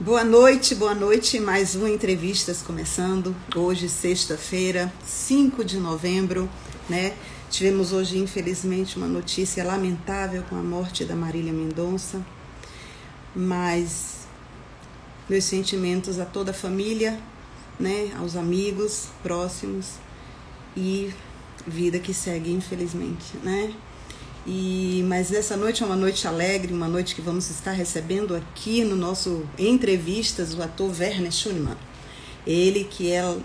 Boa noite. Mais uma Entrevistas começando. Hoje, sexta-feira, 5 de novembro, né? Tivemos hoje, infelizmente, uma notícia lamentável com a morte da Marília Mendonça, mas meus sentimentos a toda a família, né? Aos amigos próximos e vida que segue, infelizmente, né? Mas essa noite é uma noite alegre, uma noite que vamos estar recebendo aqui no nosso Entrevistas o ator Werner Schunemann. Ele que é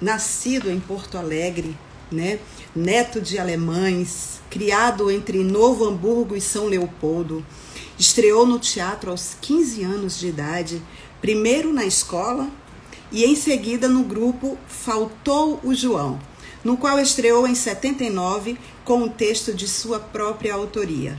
nascido em Porto Alegre, né? Neto de alemães, criado entre Novo Hamburgo e São Leopoldo. Estreou no teatro aos 15 anos de idade, primeiro na escola e em seguida no grupo Faltou o João, no qual estreou em 79 com um texto de sua própria autoria,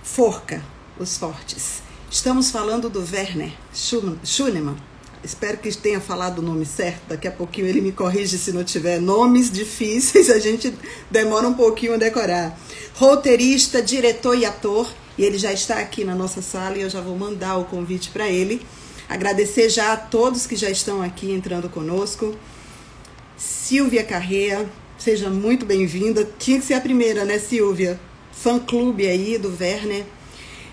Forca, Os Fortes. Estamos falando do Werner Schunemann. Espero que tenha falado o nome certo. Daqui a pouquinho ele me corrige se não tiver nomes difíceis, a gente demora um pouquinho a decorar. Roteirista, diretor e ator, e ele já está aqui na nossa sala e eu já vou mandar o convite para ele. Agradecer já a todos que já estão aqui entrando conosco. Silvia Carreia, seja muito bem-vinda. Tinha que ser a primeira, né, Silvia? Fã-clube aí do Werner.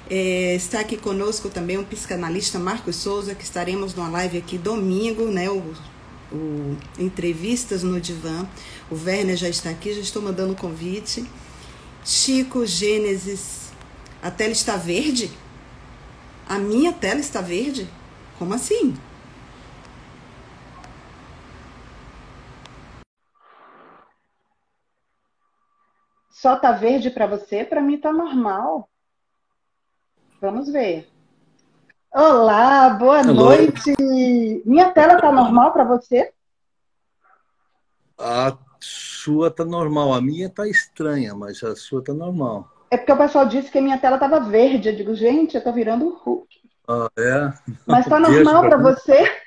Está aqui conosco também o psicanalista Marcos Souza, que estaremos numa live aqui domingo, né? O Entrevistas no Divã. O Werner já está aqui, já estou mandando o convite. Chico Gênesis. A tela está verde? A minha tela está verde? Como assim? Só tá verde para você? Para mim tá normal. Vamos ver. Olá, boa Alô? noite. Minha tela tá normal para você? A sua tá normal, a minha tá estranha, mas a sua tá normal. É porque o pessoal disse que a minha tela tava verde. Eu digo, gente, eu tô virando o Hulk. Ah, é? Mas tá Verde normal para para mim. você?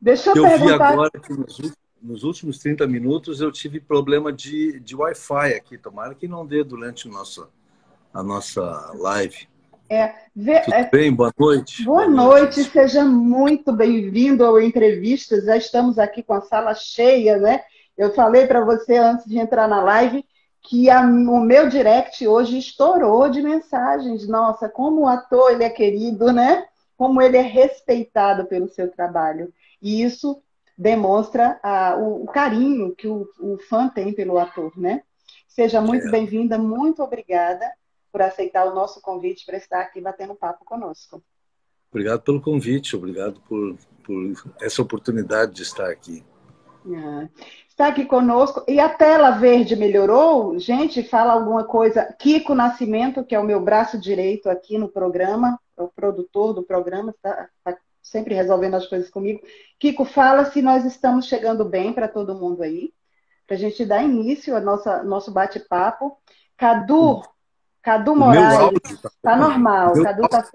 Deixa eu Eu vi perguntar. agora que nos últimos 30 minutos eu tive problema de Wi-Fi aqui. Tomara que não dê durante a nossa live. Vê, Tudo bem? Boa noite. boa Boa noite. noite, seja muito bem-vindo ao Entrevistas. Já estamos aqui com a sala cheia, né? Eu falei para você antes de entrar na live que o meu direct hoje estourou de mensagens. Nossa, como o ator ele é querido, né? Como ele é respeitado pelo seu trabalho. E isso demonstra o carinho que o fã tem pelo ator, né? Seja muito É, bem-vinda, muito obrigada por aceitar o nosso convite para estar aqui batendo papo conosco. obrigado pelo convite, obrigado por essa oportunidade de estar aqui. Ah, está aqui conosco. E a tela verde melhorou? Gente, fala alguma coisa. Kiko Nascimento, que é o meu braço direito aqui no programa, é o produtor do programa, está sempre resolvendo as coisas comigo. Kiko, fala se nós estamos chegando bem para todo mundo aí, para a gente dar início ao nosso bate-papo. O, Cadu o meu Moraes, áudio tá tá bom? normal. Cadu tá.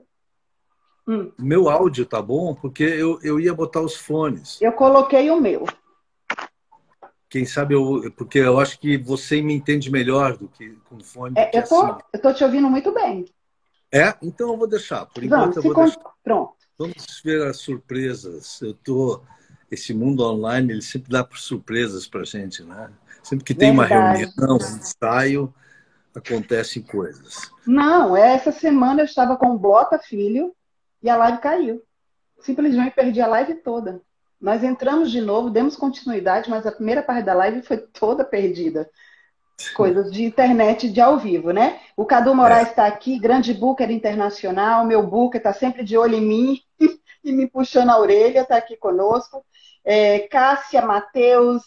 O meu áudio tá bom porque eu ia botar os fones. Eu coloquei o meu. Quem sabe porque eu acho que você me entende melhor do que com fone do que Eu assim. tô te ouvindo muito bem. É? Então eu vou deixar. Por enquanto Vamos, eu vou deixar. pronto. Vamos ver as surpresas. Esse mundo online, ele sempre dá surpresas para gente, né? Sempre que tem uma reunião, Verdade. um ensaio, acontecem coisas. Não, essa semana eu estava com o Blota Filho e a live caiu. Simplesmente perdi a live toda. Nós entramos de novo, demos continuidade, mas a primeira parte da live foi toda perdida. Coisas de internet de ao vivo, né? O Cadu É. Moraes está aqui, grande booker internacional. Meu booker está sempre de olho em mim e me puxando a orelha, está aqui conosco. Cássia, Matheus,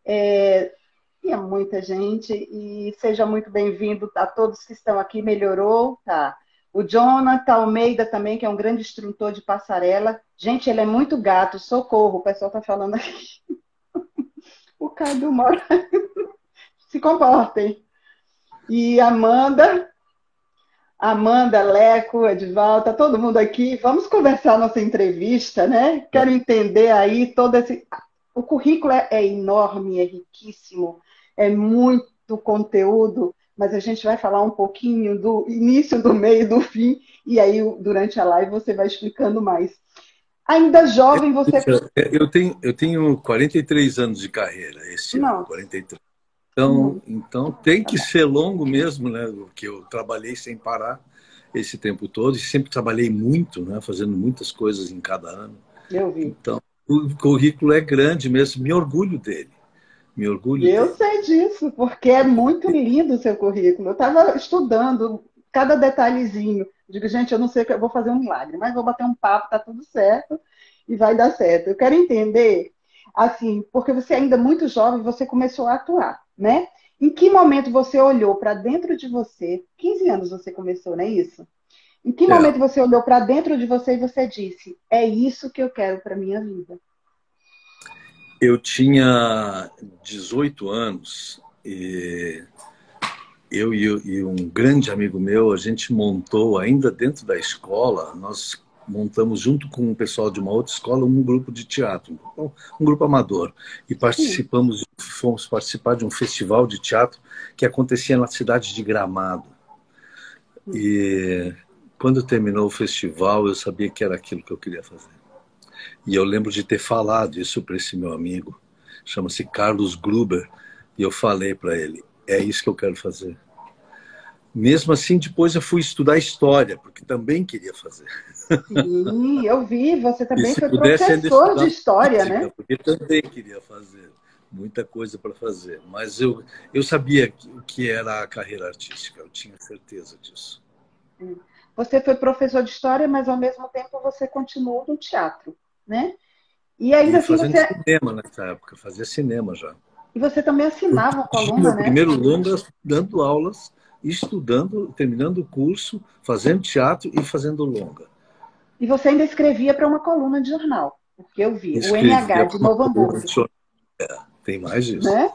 e é muita gente. E seja muito bem-vindo a todos que estão aqui. Melhorou, tá? O Jonathan Almeida também, que é um grande instrutor de passarela. Gente, ele é muito gato, socorro, o pessoal está falando aqui. O Cadu Moraes, se comportem. E Amanda, Leco, Edvaldo, tá todo mundo aqui. Vamos conversar nossa entrevista, né? Quero entender aí todo esse. O currículo é enorme, é riquíssimo, é muito conteúdo, mas a gente vai falar um pouquinho do início, do meio, do fim, e aí durante a live você vai explicando mais. Ainda jovem, você... Eu tenho 43 anos de carreira este ano, Nossa, 43. Então tem que ser longo mesmo, né? Porque eu trabalhei sem parar esse tempo todo e sempre trabalhei muito, né? Fazendo muitas coisas em cada ano. eu vi. Então, o currículo é grande mesmo, me orgulho dele. Me orgulho Eu dele. sei disso, porque é muito lindo o seu currículo. Eu estava estudando cada detalhezinho. Digo, gente, eu não sei o que eu vou fazer um milagre, mas vou bater um papo, tá tudo certo e vai dar certo. Eu quero entender, assim, porque você ainda é muito jovem, você começou a atuar, né? Em que momento você olhou para dentro de você? 15 anos você começou, não é isso? Em que É, momento você olhou para dentro de você e você disse: é isso que eu quero para minha vida? eu tinha 18 anos e eu e um grande amigo meu, a gente montou, ainda dentro da escola, nós montamos junto com o pessoal de uma outra escola um grupo de teatro, um grupo amador. E Sim. fomos participar de um festival de teatro que acontecia na cidade de Gramado. E quando terminou o festival, eu sabia que era aquilo que eu queria fazer. E eu lembro de ter falado isso para esse meu amigo, chama-se Carlos Gruber, e eu falei para ele, é isso que eu quero fazer. Mesmo assim, depois eu fui estudar história, porque também queria fazer. Sim, eu vi. Você E também se foi pudesse ainda professor de estudar história, física, né? porque também queria fazer. Muita coisa para fazer. Mas eu sabia o que era a carreira artística, eu tinha certeza disso. Você foi professor de história, mas ao mesmo tempo você continuou no teatro, né? E ainda E assim fazendo você cinema nessa época, fazia cinema já. e você também Eu assinava uma dirigi coluna, meu né? primeiro longa dando aulas, estudando, terminando o curso, fazendo teatro e fazendo longa. E você ainda escrevia para uma coluna de jornal, porque eu vi, o NH Escrevia de para uma Novo coluna de Hamburgo, jornal. Tem mais disso. né?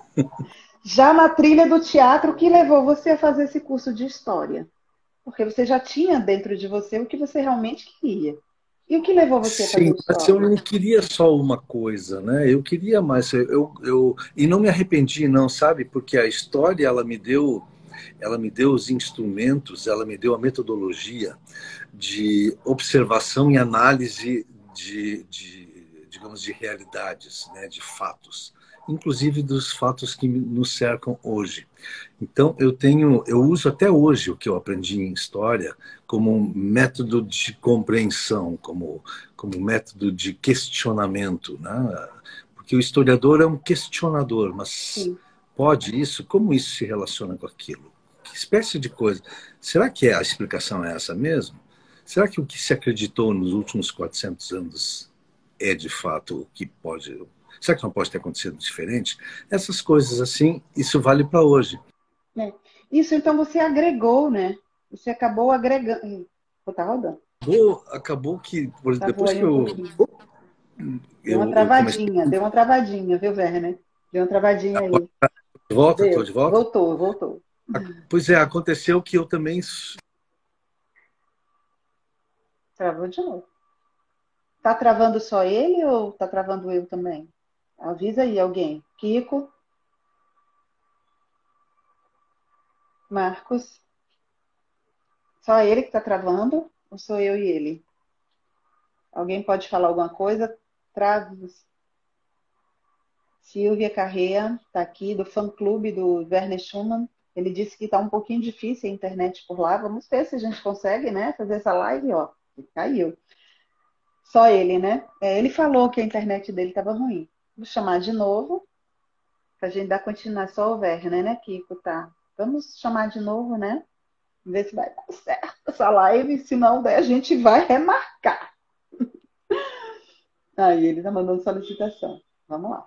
Já na trilha do teatro, o que levou você a fazer esse curso de história? Porque você já tinha dentro de você o que você realmente queria. E o que levou você a Sim, fazer mas eu história? não queria só uma coisa, né? Eu queria mais. E não me arrependi, não, sabe? Porque a história ela me deu os instrumentos, ela me deu a metodologia de observação e análise digamos, de realidades, né? De fatos, inclusive dos fatos que nos cercam hoje. Então, eu uso até hoje o que eu aprendi em história como um método de compreensão, como método de questionamento, né? Porque o historiador é um questionador, mas Sim. pode isso? Como isso se relaciona com aquilo? Que espécie de coisa? Será que a explicação é essa mesmo? Será que o que se acreditou nos últimos 400 anos é de fato o que pode? Será que não pode ter acontecido diferente? Essas coisas assim, isso vale para hoje. É. Isso, então, você agregou, né? Você acabou agregando. Pô, tá rodando. Acabou que Travou depois aí que um pouquinho. eu comecei Deu uma travadinha, viu, Werner? Deu uma travadinha aí. de volta, estou Deu. de volta. Voltou, voltou. Pois é, aconteceu que eu também. Travou de novo. Tá travando só ele ou tá travando eu também? Avisa aí alguém. Kiko, Marcos. Só ele que tá travando? Ou sou eu e ele? Alguém pode falar alguma coisa? Trave. Silvia Carrea está aqui, do fã-clube do Werner Schumann. Ele disse que está um pouquinho difícil a internet por lá. Vamos ver se a gente consegue, né? Fazer essa live, ó. Caiu. Só ele, né? É, ele falou que a internet dele estava ruim. Vou chamar de novo, para a gente dar continuação ao Werner, né, Kiko? Tá. Vamos chamar de novo, né? Ver se vai dar certo essa live. Se não der, a gente vai remarcar. Aí, ele está mandando solicitação. Vamos lá.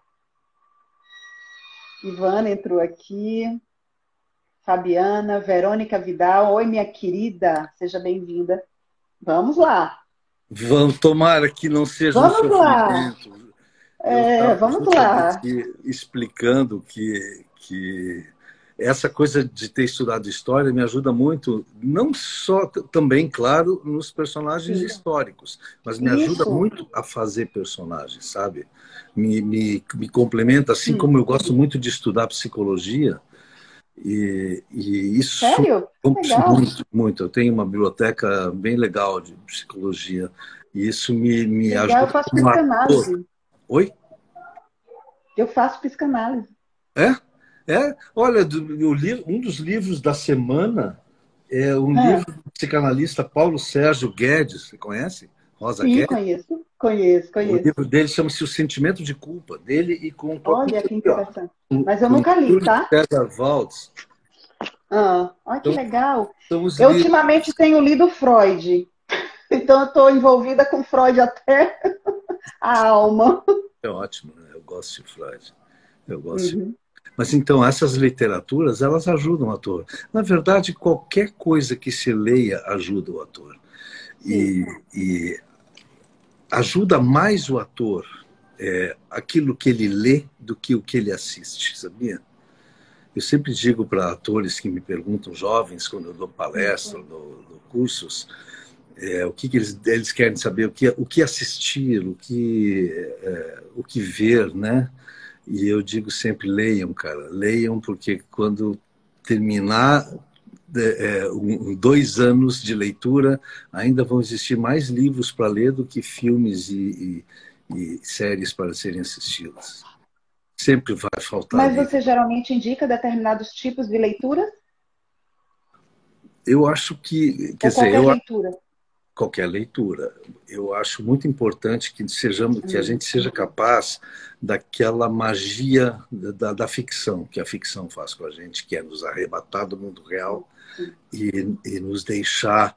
Ivana entrou aqui. Fabiana, Verônica Vidal. Oi, minha querida, seja bem-vinda. Vamos lá. Tomara que não seja um Vamos lá. sofrimento. Eu estava Vamos lá. justamente explicando que essa coisa de ter estudado história me ajuda muito, não só também, claro, nos personagens Sim. históricos, mas me ajuda Isso. muito a fazer personagens, sabe? Me complementa, assim como eu gosto muito de estudar psicologia, e isso Sério? muito, Legal. muito. Eu tenho uma biblioteca bem legal de psicologia. E isso me Legal, eu ajuda faço como ator. psicanálise. Oi? Eu faço psicanálise. É? É? Olha, um dos livros da semana é um Ah, livro do psicanalista Paulo Sérgio Guedes. Você conhece? Rosa sim, Guedes. conheço. Conheço, O conheço. livro dele chama-se O Sentimento de Culpa, dele e com o próprio Olha que ó, interessante. Mas eu com o nunca li, Júlio tá? César Waltz. Ah, olha que Então, legal. são os Eu livros. ultimamente tenho lido Freud. Então eu estou envolvida com Freud até a alma. É ótimo, né? Eu gosto de Freud. Eu gosto. Uhum. Mas então, essas literaturas, elas ajudam o ator. Na verdade, qualquer coisa que se leia ajuda o ator. Sim. E ajuda mais o ator aquilo que ele lê do que o que ele assiste, sabia? Eu sempre digo para atores que me perguntam, jovens, quando eu dou palestra, dou cursos, o que eles querem saber, o que assistir, o que ver, né? E eu digo sempre, leiam, cara, leiam, porque quando terminar 2 anos de leitura, ainda vão existir mais livros para ler do que filmes e séries para serem assistidas. Sempre vai faltar Mas livro. você geralmente indica determinados tipos de leitura? Eu acho que, quer Ou dizer, qualquer leitura? qualquer leitura. Eu acho muito importante que a Hum. gente seja capaz daquela magia da ficção, que a ficção faz com a gente, que é nos arrebatar do mundo real e nos deixar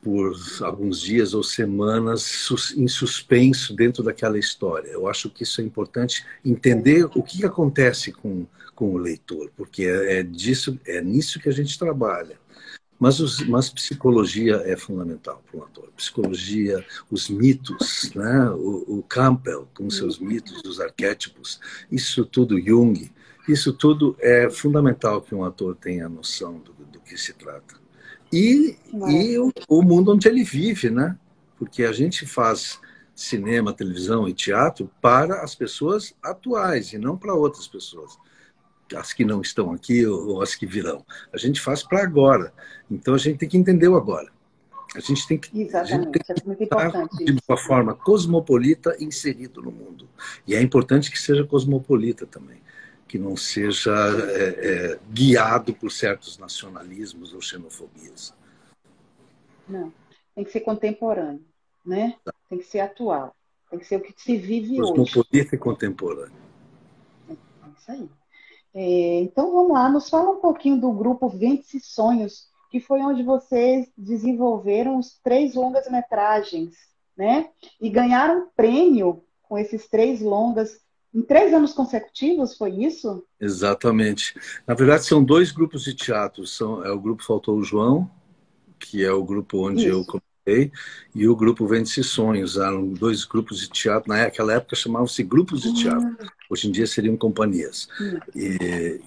por alguns dias ou semanas em suspenso dentro daquela história. Eu acho que isso é importante, entender o que acontece com o leitor, porque é nisso que a gente trabalha. Mas psicologia é fundamental para um ator. Psicologia, os mitos, né? O Campbell, com seus mitos, os arquétipos, isso tudo, Jung, isso tudo é fundamental que um ator tenha noção do que se trata. E o mundo onde ele vive, né? Porque a gente faz cinema, televisão e teatro para as pessoas atuais e não para outras pessoas, as que não estão aqui ou as que virão. A gente faz para agora. Então a gente tem que entender o agora. A gente tem que Exatamente, é muito estar importante de isso. uma forma cosmopolita inserido no mundo. E é importante que seja cosmopolita também, que não seja guiado por certos nacionalismos ou xenofobias. Não, tem que ser contemporâneo, né? Tem que ser atual. Tem que ser o que se vive hoje. Cosmopolita e contemporâneo. É isso aí. Então vamos lá, nos fala um pouquinho do grupo Ventes e Sonhos, que foi onde vocês desenvolveram os 3 longas-metragens, né? E ganharam um prêmio com esses 3 longas em 3 anos consecutivos, foi isso? Exatamente. Na verdade, são 2 grupos de teatro. É o grupo Faltou o João, que é o grupo onde eu Isso. comecei, e o grupo Vende-se Sonhos. Eram 2 grupos de teatro. Naquela época chamavam-se grupos de teatro. Hoje em dia seriam companhias. E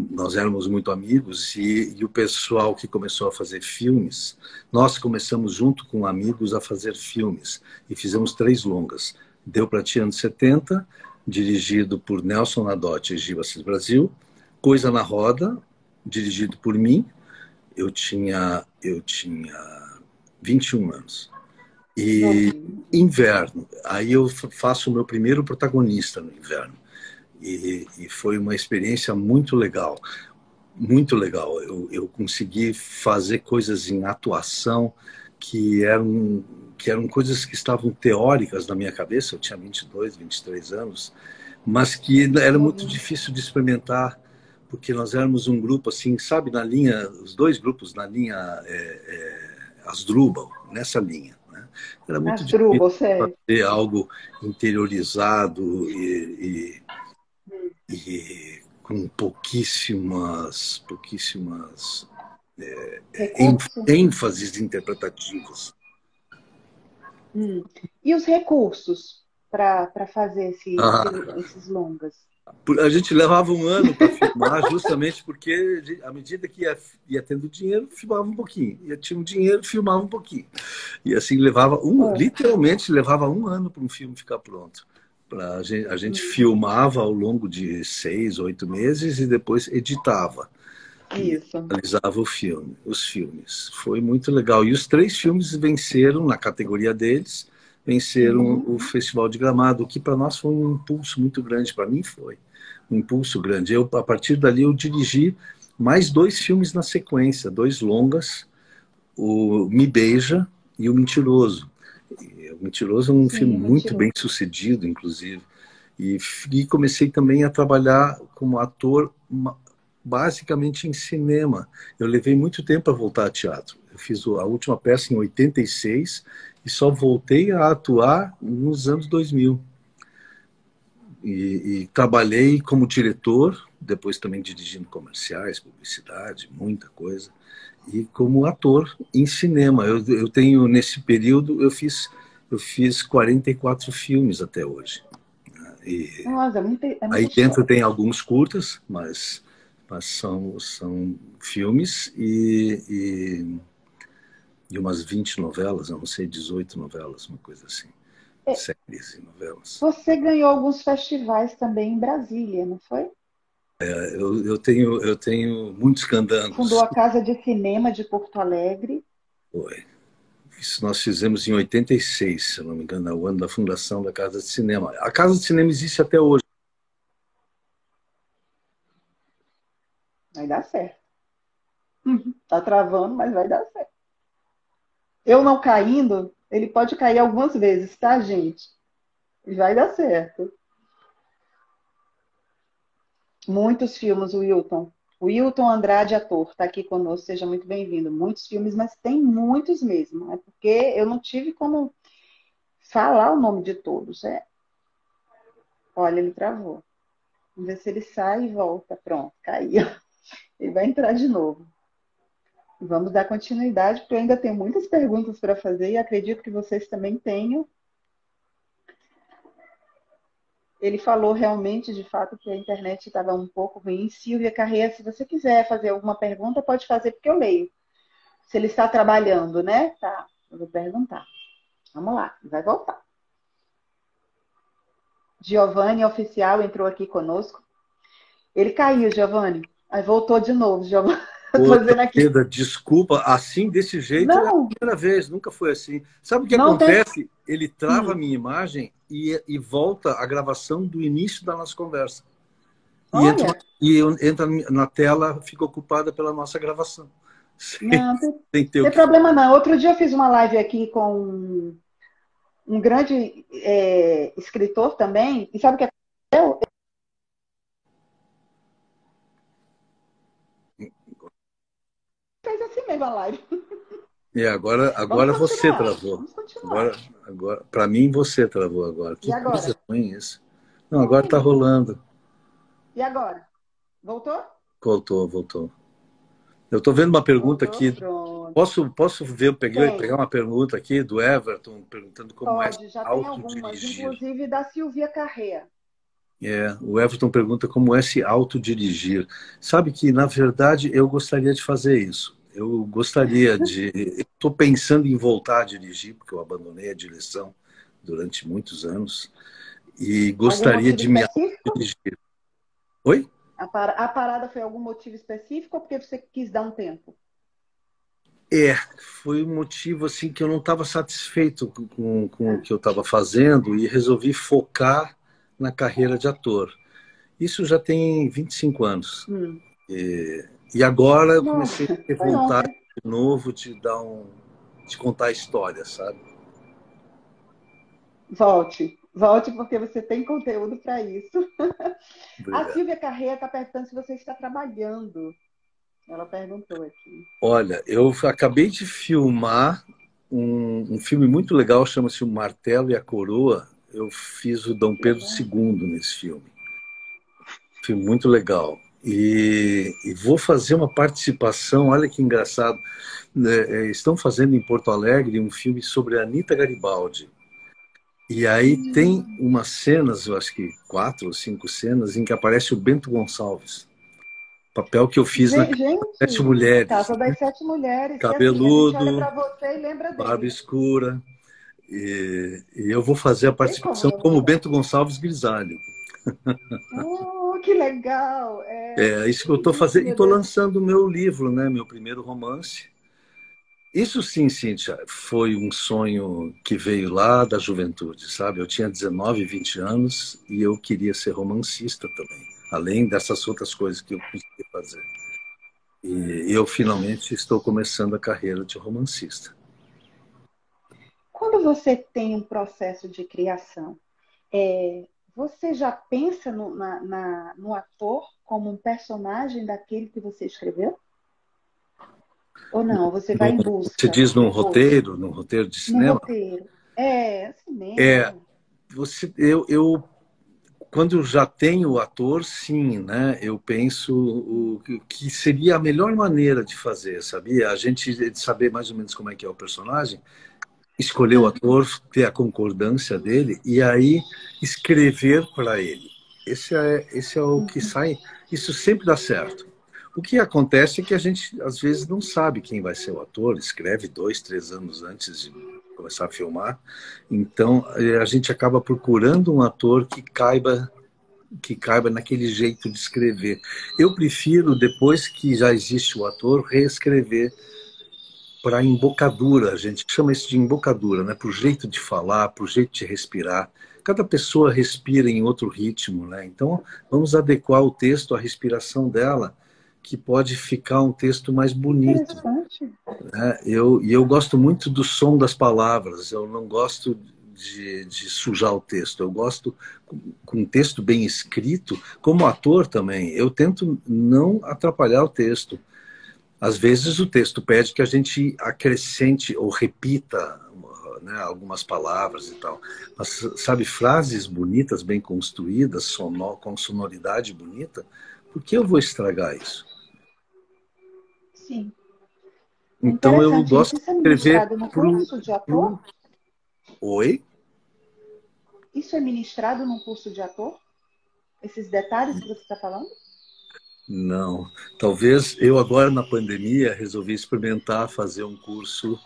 nós éramos muito amigos e o pessoal que começou a fazer filmes, nós começamos junto com amigos a fazer filmes e fizemos 3 longas. Deu para Ti anos 70, dirigido por Nelson Nadotti e Gil Assis Brasil. Coisa na Roda, dirigido por mim. Eu tinha 21 anos. E Inverno, aí eu faço o meu primeiro protagonista no Inverno. E foi uma experiência muito legal. Muito legal. Eu consegui fazer coisas em atuação que eram coisas que estavam teóricas na minha cabeça. Eu tinha 22, 23 anos, mas que era muito difícil de experimentar, porque nós éramos um grupo assim, sabe, na linha, os 2 grupos na linha Asdrubal, nessa linha, né? Era muito Asdrubal, difícil sério. fazer algo interiorizado e com pouquíssimas ênfases interpretativas. E os recursos para fazer esses longas? A gente levava 1 ano para filmar, justamente porque, à medida que ia tendo dinheiro, filmava um pouquinho. Tinha um dinheiro, filmava um pouquinho. E assim, literalmente levava 1 ano para um filme ficar pronto. A gente filmava ao longo de 6, 8 meses e depois editava. Isso. E realizava os filmes. Foi muito legal. E os 3 filmes venceram na categoria deles. venceram o Festival de Gramado, o que para nós foi um impulso muito grande, para mim foi um impulso grande. A partir dali, eu dirigi mais 2 filmes na sequência, 2 longas, o Me Beija e o Mentiroso. O Mentiroso é um filme muito bem sucedido, inclusive. E comecei também a trabalhar como ator, basicamente em cinema. Eu levei muito tempo para voltar a teatro. Eu fiz a última peça em 86 e só voltei a atuar nos anos 2000. E trabalhei como diretor, depois também dirigindo comerciais, publicidade, muita coisa, e como ator em cinema. Eu tenho, nesse período, eu fiz 44 filmes até hoje. E Nossa, aí dentro tem alguns curtas, mas são filmes e umas 20 novelas, eu não sei, 18 novelas, uma coisa assim. Séries e novelas. Você ganhou alguns festivais também em Brasília, não foi? Eu tenho muitos candangos. Fundou a Casa de Cinema de Porto Alegre. Foi. Isso nós fizemos em 86, se não me engano, é o ano da fundação da Casa de Cinema. A Casa de Cinema existe até hoje. Vai dar certo. Tá travando, mas vai dar certo. Eu não caindo, ele pode cair algumas vezes, tá, gente? E vai dar certo. Muitos filmes, Wilton. Wilton Andrade, ator, está aqui conosco, seja muito bem-vindo. Muitos filmes, mas tem muitos mesmo. É porque eu não tive como falar o nome de todos. Olha, ele travou. Vamos ver se ele sai e volta. Pronto, caiu. Ele vai entrar de novo. Vamos dar continuidade, porque eu ainda tenho muitas perguntas para fazer e acredito que vocês também tenham. Ele falou realmente, de fato, que a internet estava um pouco ruim. Silvia Carreira, se você quiser fazer alguma pergunta, pode fazer, porque eu leio. Se ele está trabalhando, né? Tá, eu vou perguntar. Vamos lá, vai voltar. Giovanni Oficial entrou aqui conosco. Ele caiu, Giovanni. Aí voltou de novo, Giovanni. Pedro, desculpa, assim, desse jeito, não. É a primeira vez, nunca foi assim. Sabe o que acontece? Ele trava a minha imagem e volta a gravação do início da nossa conversa. E entra na tela, fica ocupada pela nossa gravação. Não tem problema não. Outro dia eu fiz uma live aqui com um grande escritor também, e sabe o que aconteceu? Fez assim mesmo a live. Agora você travou. Agora, para mim, você travou agora. Que coisa ruim isso. Não, agora está rolando. E agora? Voltou? Voltou. Eu estou vendo uma pergunta aqui. Posso ver? Pegar uma pergunta aqui do Everton, perguntando como é já tem algumas, inclusive da Silvia Carreira. O Everton pergunta como é se autodirigir. Sabe que, na verdade, eu gostaria de fazer isso. Eu estou pensando em voltar a dirigir, porque eu abandonei a direção durante muitos anos. E gostaria de me autodirigir. Oi? A parada foi algum motivo específico ou porque você quis dar um tempo? Foi um motivo assim que eu não estava satisfeito com o que eu estava fazendo e resolvi focar na carreira de ator. Isso já tem 25 anos. E agora eu comecei a ter vontade de novo de contar a história, sabe? Volte porque você tem conteúdo para isso. A Silvia Carreira está perguntando se você está trabalhando. Ela perguntou aqui. Olha, eu acabei de filmar um filme muito legal, chama-se O Martelo e a Coroa. Eu fiz o Dom Pedro II nesse filme. Filme muito legal. E vou fazer uma participação, olha que engraçado. Estão fazendo em Porto Alegre um filme sobre a Anita Garibaldi. E aí tem umas cenas, eu acho que 4 ou 5 cenas, em que aparece o Bento Gonçalves. Papel que eu fiz na Casa das Sete Mulheres. Casa das Sete Mulheres. Cabeludo, olha pra você e lembra dele. Barba escura. E eu vou fazer a participação como Bento Gonçalves Grisalho. Que legal! Isso que eu estou fazendo. E estou lançando o meu livro, né? Meu primeiro romance. Isso sim, Cíntia, foi um sonho que veio lá da juventude, sabe? Eu tinha 19, 20 anos e eu queria ser romancista também, além dessas outras coisas que eu conseguia fazer. E eu finalmente estou começando a carreira de romancista. Quando você tem um processo de criação, você já pensa no ator como um personagem daquele que você escreveu? Ou não? Você vai em Você busca diz depois, num roteiro de no cinema? roteiro? É, assim É, mesmo. quando eu já tenho o ator, sim, né? Eu penso o que seria a melhor maneira de fazer, sabia? A gente saber mais ou menos como é que é o personagem, escolher o ator, ter a concordância dele e aí escrever para ele. Esse é o que sai. Isso sempre dá certo. O que acontece é que a gente às vezes não sabe quem vai ser o ator, escreve 2, 3 anos antes de começar a filmar. Então a gente acaba procurando um ator que caiba naquele jeito de escrever. Eu prefiro, depois que já existe o ator, reescrever para a embocadura, a gente chama isso de embocadura, né? Para o jeito de falar, para o jeito de respirar. Cada pessoa respira em outro ritmo, né? Então, vamos adequar o texto à respiração dela, que pode ficar um texto mais bonito, Interessante. né? Eu gosto muito do som das palavras, eu não gosto de sujar o texto, eu gosto com um texto bem escrito, como ator também, eu tento não atrapalhar o texto. Às vezes o texto pede que a gente acrescente ou repita, né, algumas palavras e tal. Mas, sabe, frases bonitas, bem construídas, com sonoridade bonita, por que eu vou estragar isso? Sim. Então eu Interessante isso. gosto Isso é de escrever ministrado no pro, curso de ator? pro... Oi? Isso é ministrado num curso de ator? Esses detalhes que você está falando? Não. Talvez eu agora na pandemia resolvi experimentar fazer um curso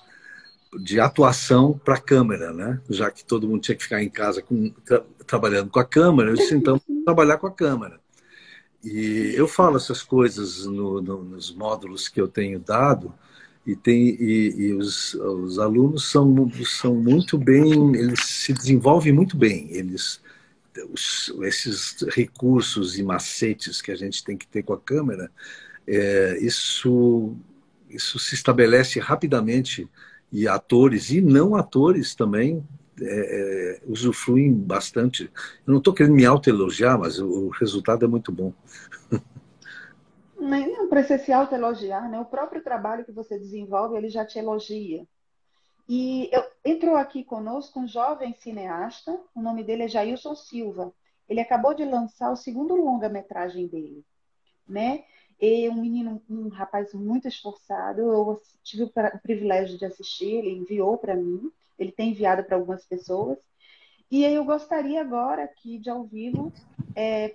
de atuação para a câmera, né? Já que todo mundo tinha que ficar em casa trabalhando com a câmera, eu disse então trabalhar com a câmera. E eu falo essas coisas nos módulos que eu tenho dado e os alunos são muito bem, eles se desenvolvem muito bem, esses recursos e macetes que a gente tem que ter com a câmera, é, isso se estabelece rapidamente e atores e não atores também usufruem bastante. Eu não estou querendo me autoelogiar, mas o resultado é muito bom. Não precisa se autoelogiar, né? O próprio trabalho que você desenvolve, ele já te elogia. E entrou aqui conosco um jovem cineasta, o nome dele é Jailson Silva. Ele acabou de lançar o segundo longa-metragem dele, né? E um menino, um rapaz muito esforçado. Eu tive o privilégio de assistir, ele enviou para mim, ele tem enviado para algumas pessoas. E eu gostaria agora aqui, de ao vivo,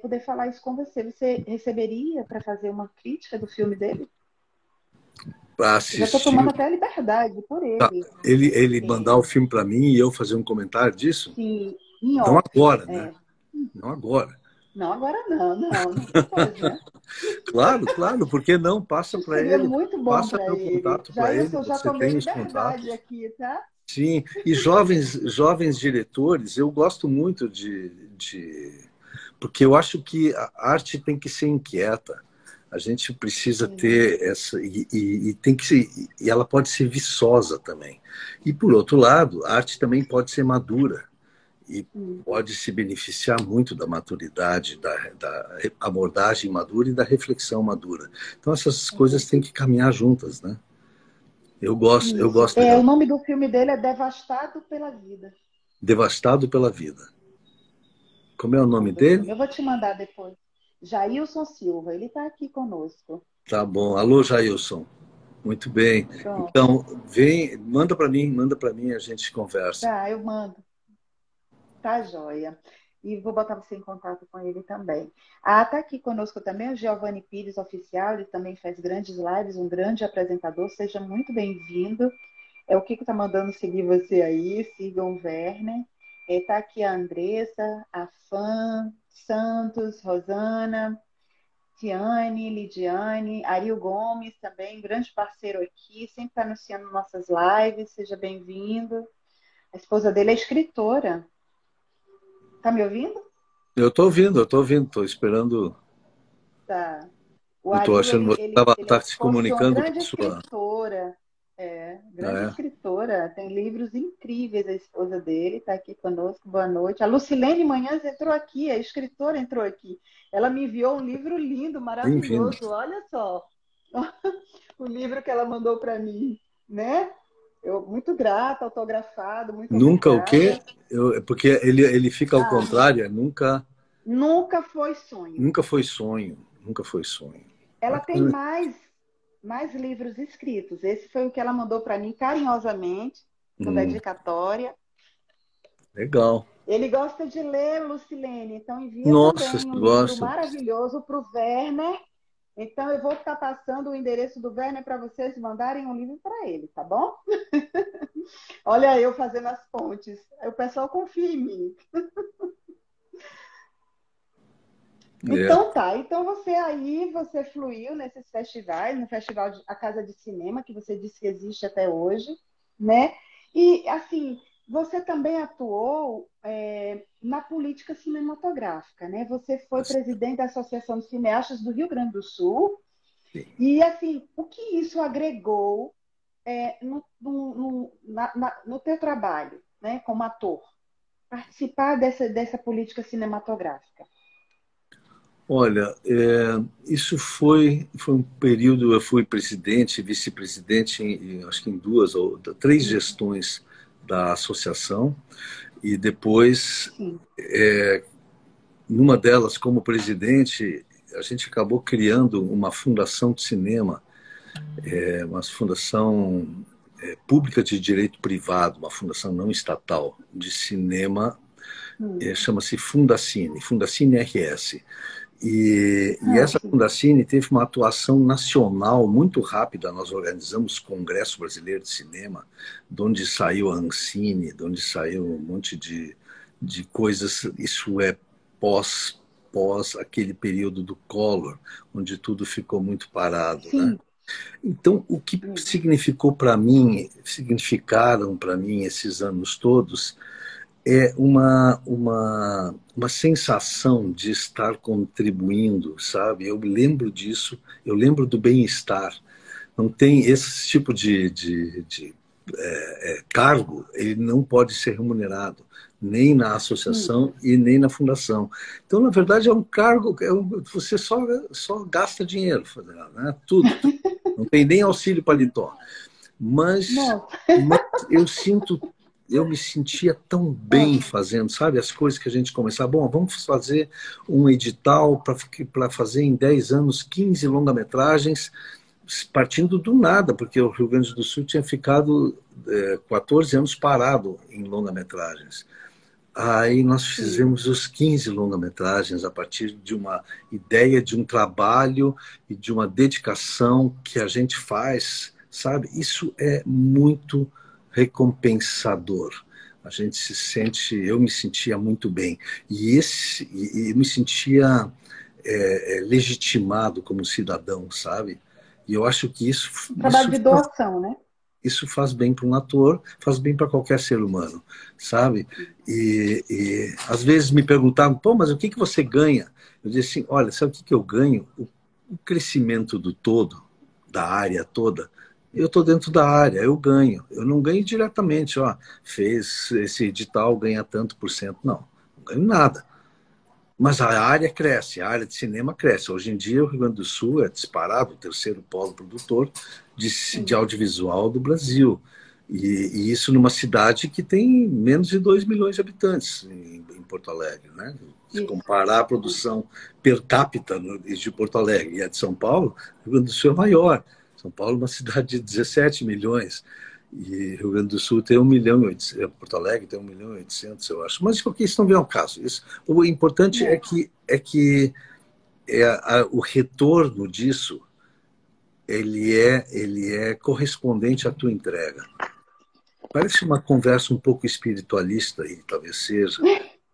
poder falar isso com você. Você receberia para fazer uma crítica do filme dele? Para Eu já estou assistir, tomando até a liberdade por tá, ele. ele mandar o É, filme para mim e eu fazer um comentário disso? sim, em Não off. agora, né? Não agora. Não, agora não, não, depois, né? Claro, claro, por que não? Passa Isso para seria ele, muito bom passa para meu ele. contato para Já ele, isso, eu já você tomei tem os liberdade contatos. aqui, tá? Sim, e jovens diretores, eu gosto muito porque eu acho que a arte tem que ser inquieta. A gente precisa Sim, ter essa e tem que ser, e ela pode ser viçosa também. E por outro lado, a arte também pode ser madura e sim, pode se beneficiar muito da maturidade, da abordagem madura e da reflexão madura. Então essas com coisas têm certeza. que caminhar juntas, né? Eu Isso. gosto O dela. nome do filme dele é Devastado pela Vida. Devastado pela vida. Como é o O nome nome do dele? filme. Eu vou te mandar depois. Jailson Silva, ele está aqui conosco. Tá bom. Alô, Jailson. Muito bem. Pronto. Então, manda para mim, a gente conversa. Tá, eu mando. Tá, joia. E vou botar você em contato com ele também. Ah, tá aqui conosco também o Giovanni Pires Oficial, ele também faz grandes lives, um grande apresentador. Seja muito bem-vindo. O Kiko tá mandando seguir você aí, sigam o Werner. Tá aqui a Andressa, a Fã, Santos, Rosana, Tiane, Lidiane, Ariel Gomes também, grande parceiro aqui, sempre está anunciando nossas lives, seja bem-vindo. A esposa dele é escritora. Tá me ouvindo? Eu estou ouvindo, estou esperando. Tá. O Eu estou Ariel, achando que você ele é está se esposo de uma comunicando com grande a sua. escritora. Grande É, escritora, tem livros incríveis, a esposa dele está aqui conosco, boa noite. A Lucilene Manhãs entrou aqui, a escritora entrou aqui. Ela me enviou um livro lindo, bem-vindo. maravilhoso, olha só, o livro que ela mandou para mim, né? Eu muito grata, autografado, muito Nunca o quê? obrigada. Porque ele fica ao Ah, contrário, nunca, nunca foi sonho. nunca foi sonho, nunca foi sonho. Ela tem Bacana. mais livros escritos. Esse foi o que ela mandou para mim carinhosamente, com Hum, dedicatória. legal. Ele gosta de ler, Lucilene, então envia Nossa, também um livro gosto. maravilhoso para o Werner. Então eu vou estar passando o endereço do Werner para vocês mandarem um livro para ele, tá bom? Olha eu fazendo as pontes. O pessoal confia em mim. É. Então tá, então você fluiu nesses festivais, no Festival A Casa de Cinema, que você disse que existe até hoje, né? E assim, você também atuou na política cinematográfica, né? Você foi presidente da Associação de Cineastas do Rio Grande do Sul, e assim, o que isso agregou no teu trabalho, né, como ator? Participar dessa política cinematográfica. Olha, isso foi um período, eu fui presidente, vice-presidente, acho que em duas ou três gestões da associação, e depois, Sim. numa delas, como presidente, a gente acabou criando uma fundação de cinema, uma fundação pública de direito privado, uma fundação não estatal de cinema, chama-se Fundacine, Fundacine RS. E essa Sim. Fundacine teve uma atuação nacional muito rápida. Nós organizamos o Congresso Brasileiro de Cinema, de onde saiu a Ancine, de onde saiu um monte de coisas. Isso é pós aquele período do Collor, onde tudo ficou muito parado, né? Sim. Então, o que significaram para mim esses anos todos é uma sensação de estar contribuindo, sabe? Eu lembro disso, eu lembro do bem-estar. Não tem esse tipo de cargo, ele não pode ser remunerado, nem na associação e nem na fundação. Então, na verdade, é um cargo, você só gasta dinheiro, né? Tudo. Não tem nem auxílio paletó. Mas eu me sentia tão bem fazendo, sabe? As coisas que a gente começava. Bom, vamos fazer um edital para fazer em 10 anos 15 longa-metragens, partindo do nada, porque o Rio Grande do Sul tinha ficado 14 anos parado em longa-metragens. Aí nós fizemos os 15 longa-metragens a partir de uma ideia, de um trabalho e de uma dedicação que a gente faz, sabe? Isso é muito recompensador. A gente se sente, eu me sentia muito bem e me sentia legitimado como cidadão, sabe? E eu acho que Trabalho de doação, né? Isso faz bem para um ator, faz bem para qualquer ser humano, sabe? E às vezes me perguntavam, pô, mas o que você ganha? Eu disse assim, olha, sabe o que eu ganho? O crescimento do todo, da área toda. Eu estou dentro da área, eu ganho. Eu não ganho diretamente, ó, fez esse edital, ganha tanto por cento. Não ganho nada. Mas a área cresce, a área de cinema cresce. Hoje em dia, o Rio Grande do Sul é disparado o terceiro polo produtor de audiovisual do Brasil. E isso numa cidade que tem menos de 2 milhões de habitantes, em Porto Alegre, né? Se comparar a produção per capita de Porto Alegre e a de São Paulo, o Rio Grande do Sul é maior. São Paulo é uma cidade de 17 milhões. E Rio Grande do Sul tem 1 milhão e 800, Porto Alegre tem 1 milhão e 800, eu acho. Mas porque isso não vem ao caso. O importante é que o retorno disso ele é correspondente à tua entrega. Parece uma conversa um pouco espiritualista, e talvez seja,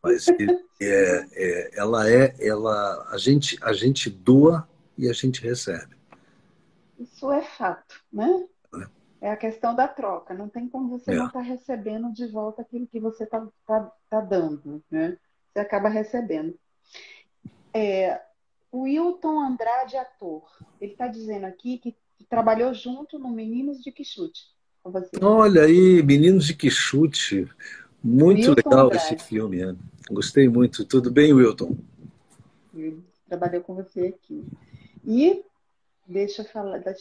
mas a gente doa e a gente recebe. Isso é fato, né? Né? É a questão da troca. Não tem como você não É. estar recebendo de volta aquilo que você tá dando, né? Você acaba recebendo. O Wilton Andrade, ator, ele está dizendo aqui que trabalhou junto no Meninos de Quixote com você. Olha aí, Meninos de Quixote. Muito Wilton legal esse Andrade, filme. Né? Gostei muito. Tudo bem, Wilton? ele trabalhou com você aqui. E deixa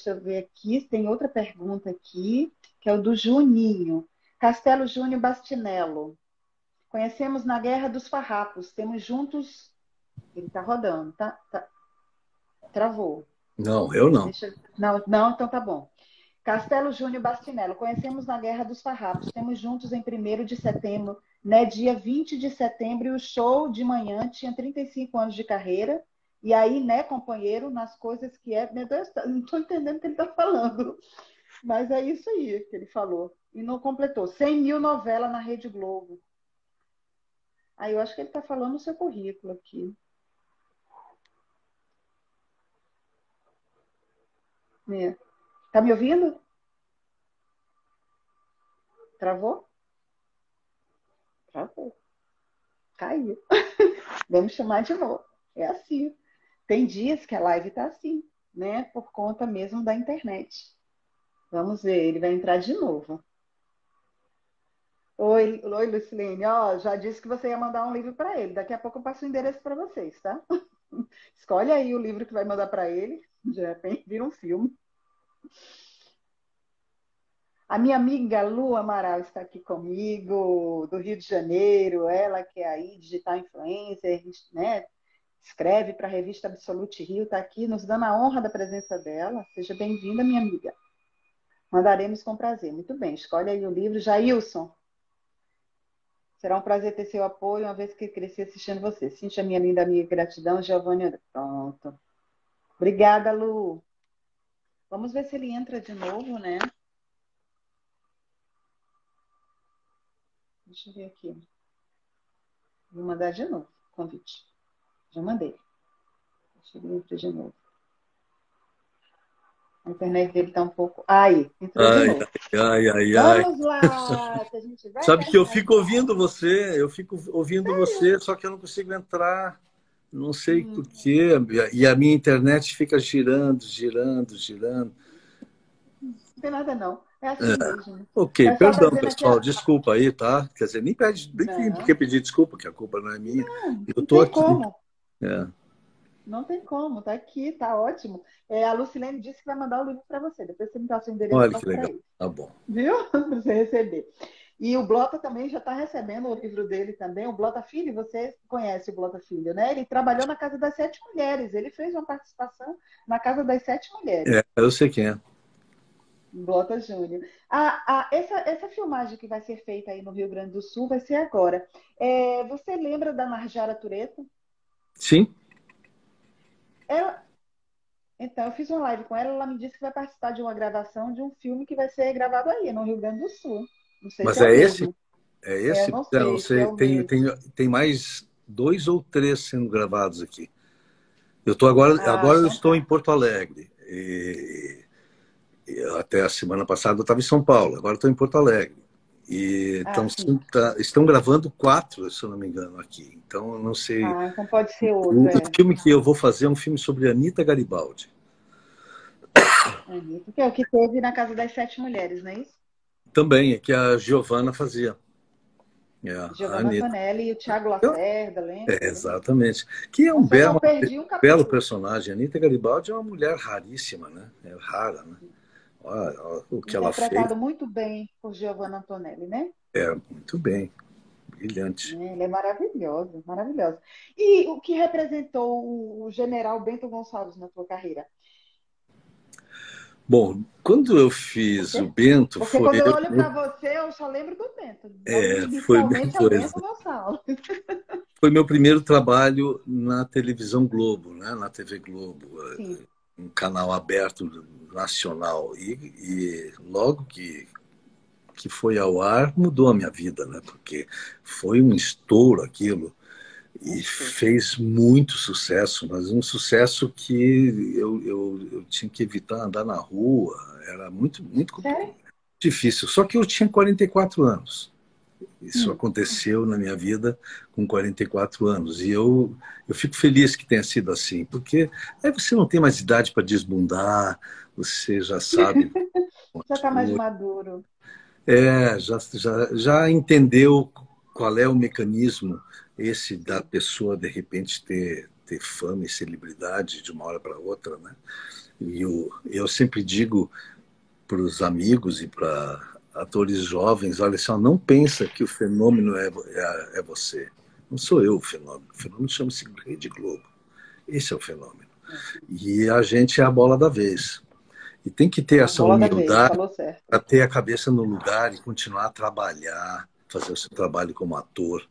eu ver aqui, tem outra pergunta aqui, que é o do Juninho. Castelo Júnior Bastinello. Conhecemos na Guerra dos Farrapos. Temos juntos. Ele está rodando, tá? Travou. Não, eu não. Não, então tá bom. Castelo Júnior Bastinello. Conhecemos na Guerra dos Farrapos. Temos juntos em 1º de setembro, né? Dia 20 de setembro, e o show de manhã tinha 35 anos de carreira. E aí, né, companheiro, nas coisas que é. Meu Deus, não estou entendendo o que ele está falando. Mas é isso aí que ele falou. E não completou. 100 mil novelas na Rede Globo. Aí eu acho que ele está falando o seu currículo aqui. É. Tá me ouvindo? Travou? Travou. Caiu. Vamos chamar de novo. É assim. Tem dias que a live tá assim, né? Por conta mesmo da internet. Vamos ver, ele vai entrar de novo. Oi, Lucilene. Ó, já disse que você ia mandar um livro para ele. Daqui a pouco eu passo o endereço para vocês, tá? Escolhe aí o livro que vai mandar para ele. De repente vira um filme. A minha amiga Lu Amaral está aqui comigo, do Rio de Janeiro. Ela que é aí digital influencer, né? Escreve para a revista Absolute Rio, está aqui nos dando a honra da presença dela. Seja bem-vinda, minha amiga. Mandaremos com prazer. Muito bem, escolhe aí o livro. Jailson, será um prazer ter seu apoio, uma vez que cresci assistindo você. Cíntia, minha linda amiga, gratidão. Giovanni, pronto. Obrigada, Lu. Vamos ver se ele entra de novo, né? Deixa eu ver aqui. Vou mandar de novo o convite. Já mandei. Deixa ele entrar de novo. A internet dele está um pouco... Aí, entrou de novo. Ai. Vamos lá, que a gente vai... Sabe que eu fico ouvindo você, só que eu não consigo entrar, não sei por quê, e a minha internet fica girando. Não tem nada não, é assim mesmo. Ok, O pessoal tá perdão, dizendo aqui, pessoal, desculpa aí, tá? Quer dizer, nem tem por que pedir desculpa, porque a culpa não é minha. Eu não tô tem aqui. como. É. Não tem como, tá aqui, tá ótimo. A Lucilene disse que vai mandar o livro para você. Depois você me dá o seu endereço, Olha que para legal, ele. tá bom. Viu? Para você receber. E o Blota também já está recebendo o livro dele também. O Blota Filho, você conhece o Blota Filho, né? Ele trabalhou na Casa das Sete Mulheres. Ele fez uma participação na Casa das Sete Mulheres. Eu sei quem é. Blota Júnior. Essa filmagem que vai ser feita aí no Rio Grande do Sul vai ser agora. Você lembra da Narjara Tureto? Sim. Então, eu fiz uma live com ela, ela me disse que vai participar de uma gravação de um filme que vai ser gravado aí, no Rio Grande do Sul. Não sei Mas se é o esse? mesmo. É esse? Eu não Não sei se é sei, o mesmo. tem mais 2 ou 3 sendo gravados aqui. Agora eu Então estou tá. em Porto Alegre. Até a semana passada eu estava em São Paulo, agora estou em Porto Alegre. Estão gravando 4, se eu não me engano, aqui. Então, eu não sei. Então pode ser outro. O filme que eu vou fazer é um filme sobre Anita Garibaldi. Anitta, que é o que teve na Casa das Sete Mulheres, não é isso? Também, é que a Giovanna fazia. Giovanna Antonelli e o Thiago Lacerda, lembra? Exatamente. Que é um Nossa, belo personagem. A Anita Garibaldi é uma mulher raríssima, né? É rara, né? Olha o que ela fez. Interpretado muito bem por Giovanna Antonelli, né? Muito bem. Brilhante. Ela é maravilhosa, maravilhosa. E o que representou o general Bento Gonçalves na tua carreira? Bom, quando eu fiz o Bento... Porque quando eu olho para você, eu só lembro do Bento. Inicialmente é o Bento Gonçalves. Foi meu primeiro trabalho na televisão Globo, né? Na TV Globo. Sim. Um canal aberto nacional. E logo que foi ao ar, mudou a minha vida, né? Porque foi um estouro aquilo. e fez muito sucesso, mas um sucesso que eu tinha que evitar andar na rua, era muito Sério? difícil. Só que eu tinha 44 anos. Isso Hum. aconteceu na minha vida com 44 anos. E eu fico feliz que tenha sido assim, porque aí você não tem mais idade para desbundar, você já sabe Já as está mais coisas. maduro. Já entendeu qual é o mecanismo esse da pessoa, de repente, ter fama e celebridade de uma hora para outra, né? E eu sempre digo para os amigos e para atores jovens, olha só, não pensa que o fenômeno é você. Não sou eu o fenômeno. O fenômeno chama-se Rede Globo. Esse é o fenômeno. E a gente é a bola da vez. E tem que ter A essa bola da vez, humildade falou certo. para ter a cabeça no lugar e continuar a trabalhar, fazer o seu trabalho como ator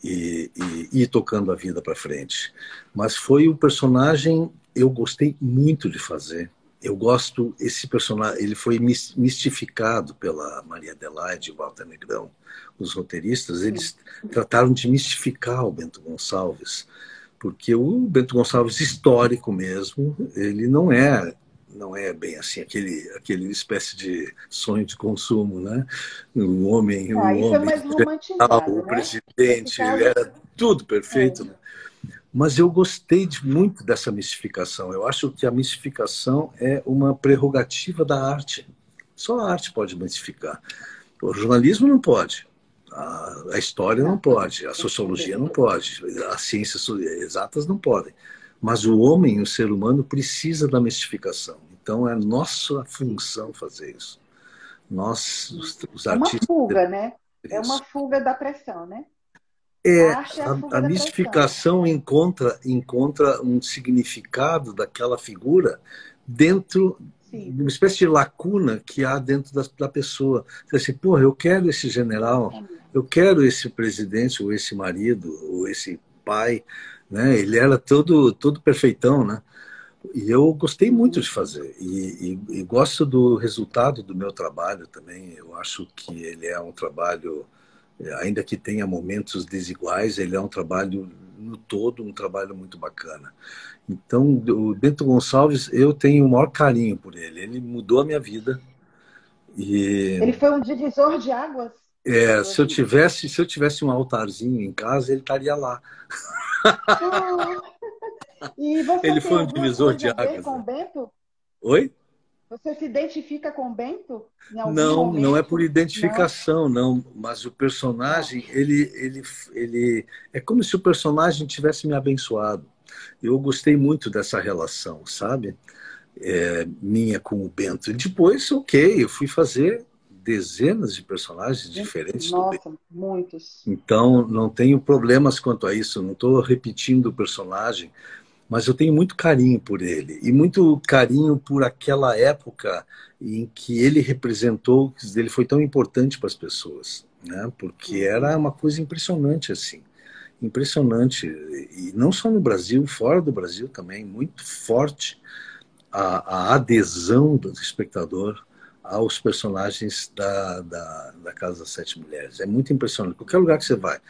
e ir tocando a vida para frente. Mas foi um personagem eu gostei muito de fazer. Eu gosto esse personagem, ele foi mistificado pela Maria Adelaide e Walter Negrão. Os roteiristas, Sim. eles trataram de mistificar o Bento Gonçalves, porque o Bento Gonçalves histórico mesmo, ele não é bem assim aquele espécie de sonho de consumo, né? Ah, O isso é homem mais general, o romantizado, né? Nesse presidente, caso, era tudo perfeito, é. né? Mas eu gostei muito dessa mistificação. Eu acho que a mistificação é uma prerrogativa da arte. Só a arte pode mistificar. O jornalismo não pode. A história não Não, pode. A tem que saber. sociologia não pode. As ciências exatas não podem. Mas o homem, o ser humano, precisa da mistificação. Então é nossa função fazer isso. Nós, os É uma artistas, fuga, né? É isso. uma fuga da pressão, né? A É, arte é a a fuga da pressão. mistificação encontra um significado daquela figura dentro Sim, de uma espécie de lacuna que há dentro da pessoa. Você diz assim, porra, eu quero esse general, exatamente. eu quero esse presidente, ou esse marido, ou esse pai, né? Ele era todo perfeitão, né? E eu gostei muito Uhum. de fazer e gosto do resultado do meu trabalho também. Eu acho que ele é um trabalho, ainda que tenha momentos desiguais, ele é um trabalho no todo, um trabalho muito bacana. Então, o Bento Gonçalves, eu tenho o maior carinho por ele. Ele mudou a minha vida e Ele foi um divisor de águas na sua vida. se eu tivesse um altarzinho em casa, ele estaria lá. Ah, e você Ele tem foi um alguma divisor de coisa a ver águas, com o né? Bento? Oi? Você se identifica com o Bento em algum Não, não é por momento? Não? identificação, não. Mas o Ah, personagem, ele é como se o personagem tivesse me abençoado. Eu gostei muito dessa relação, sabe? Minha com o Bento. E depois, ok, eu fui fazer dezenas de personagens diferentes do Bento. nossa, muitos. Então, não tenho problemas quanto a isso. Não estou repetindo o personagem, mas eu tenho muito carinho por ele e muito carinho por aquela época em que ele representou, ele foi tão importante para as pessoas, né? Porque Uhum. era uma coisa impressionante assim, impressionante e não só no Brasil, fora do Brasil também, muito forte a adesão do espectador aos personagens da Casa das Sete Mulheres. É muito impressionante. Qualquer lugar que você vai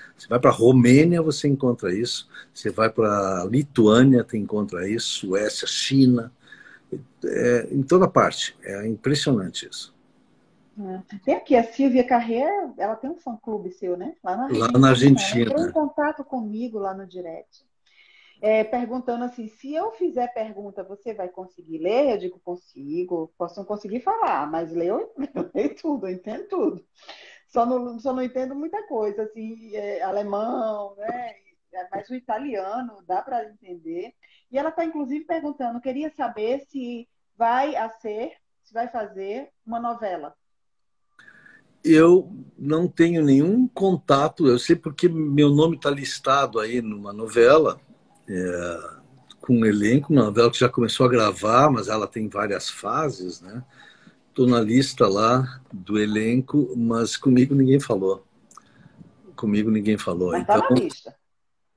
para a Romênia, você encontra isso, você vai para a Lituânia, você encontra isso, Suécia, China, em toda parte. É impressionante isso. Tem aqui a Silvia Carreira, ela tem um fã-clube seu, né? Lá na Lá na Argentina. Ela entrou em Argentina, contato comigo lá no direct. Perguntando assim, se eu fizer pergunta, você vai conseguir ler? Eu digo, consigo. Posso não conseguir falar, mas eu leio tudo, eu entendo tudo. Só não entendo muita coisa, assim, alemão, né? Mas o italiano dá para entender. E ela está, inclusive, perguntando, queria saber se vai fazer uma novela. eu não tenho nenhum contato, eu sei porque meu nome está listado aí numa novela, com um elenco, uma novela que já começou a gravar, mas ela tem várias fases, né? Estou na lista lá do elenco, mas comigo ninguém falou. Comigo ninguém falou. Mas está Então, na lista.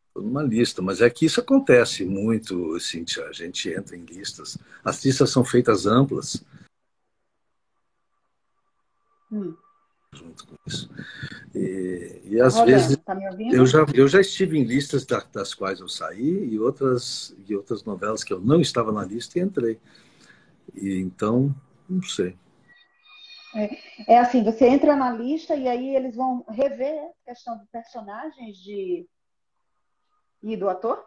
estou numa lista. Mas é que isso acontece muito, Cíntia. A gente entra em listas. As listas são feitas amplas. Hum. junto com isso. E às Rolando, vezes tá me ouvindo? eu já estive em listas das quais eu saí e outras novelas que eu não estava na lista e entrei. E então, não sei. É assim, você entra na lista e aí eles vão rever a questão de personagens e do ator?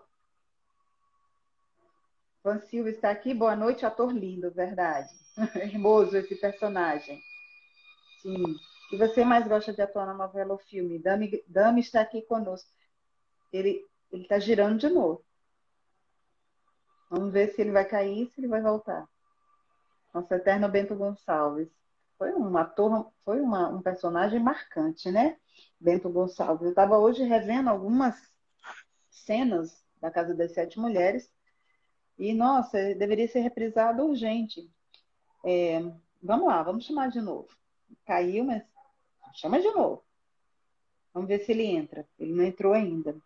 Van Silva está aqui. Boa noite, ator lindo, verdade. Hermoso esse personagem. Sim. E você mais gosta de atuar na novela ou filme? Dami está aqui conosco. Ele está girando de novo. Vamos ver se ele vai cair, se ele vai voltar. Nosso eterno Bento Gonçalves. Foi um ator, foi um personagem marcante, né? Bento Gonçalves. Eu estava hoje revendo algumas cenas da Casa das Sete Mulheres e, nossa, deveria ser reprisado urgente. Vamos lá, vamos chamar de novo. Caiu, mas chama de novo. Vamos ver se ele entra. Ele não entrou ainda.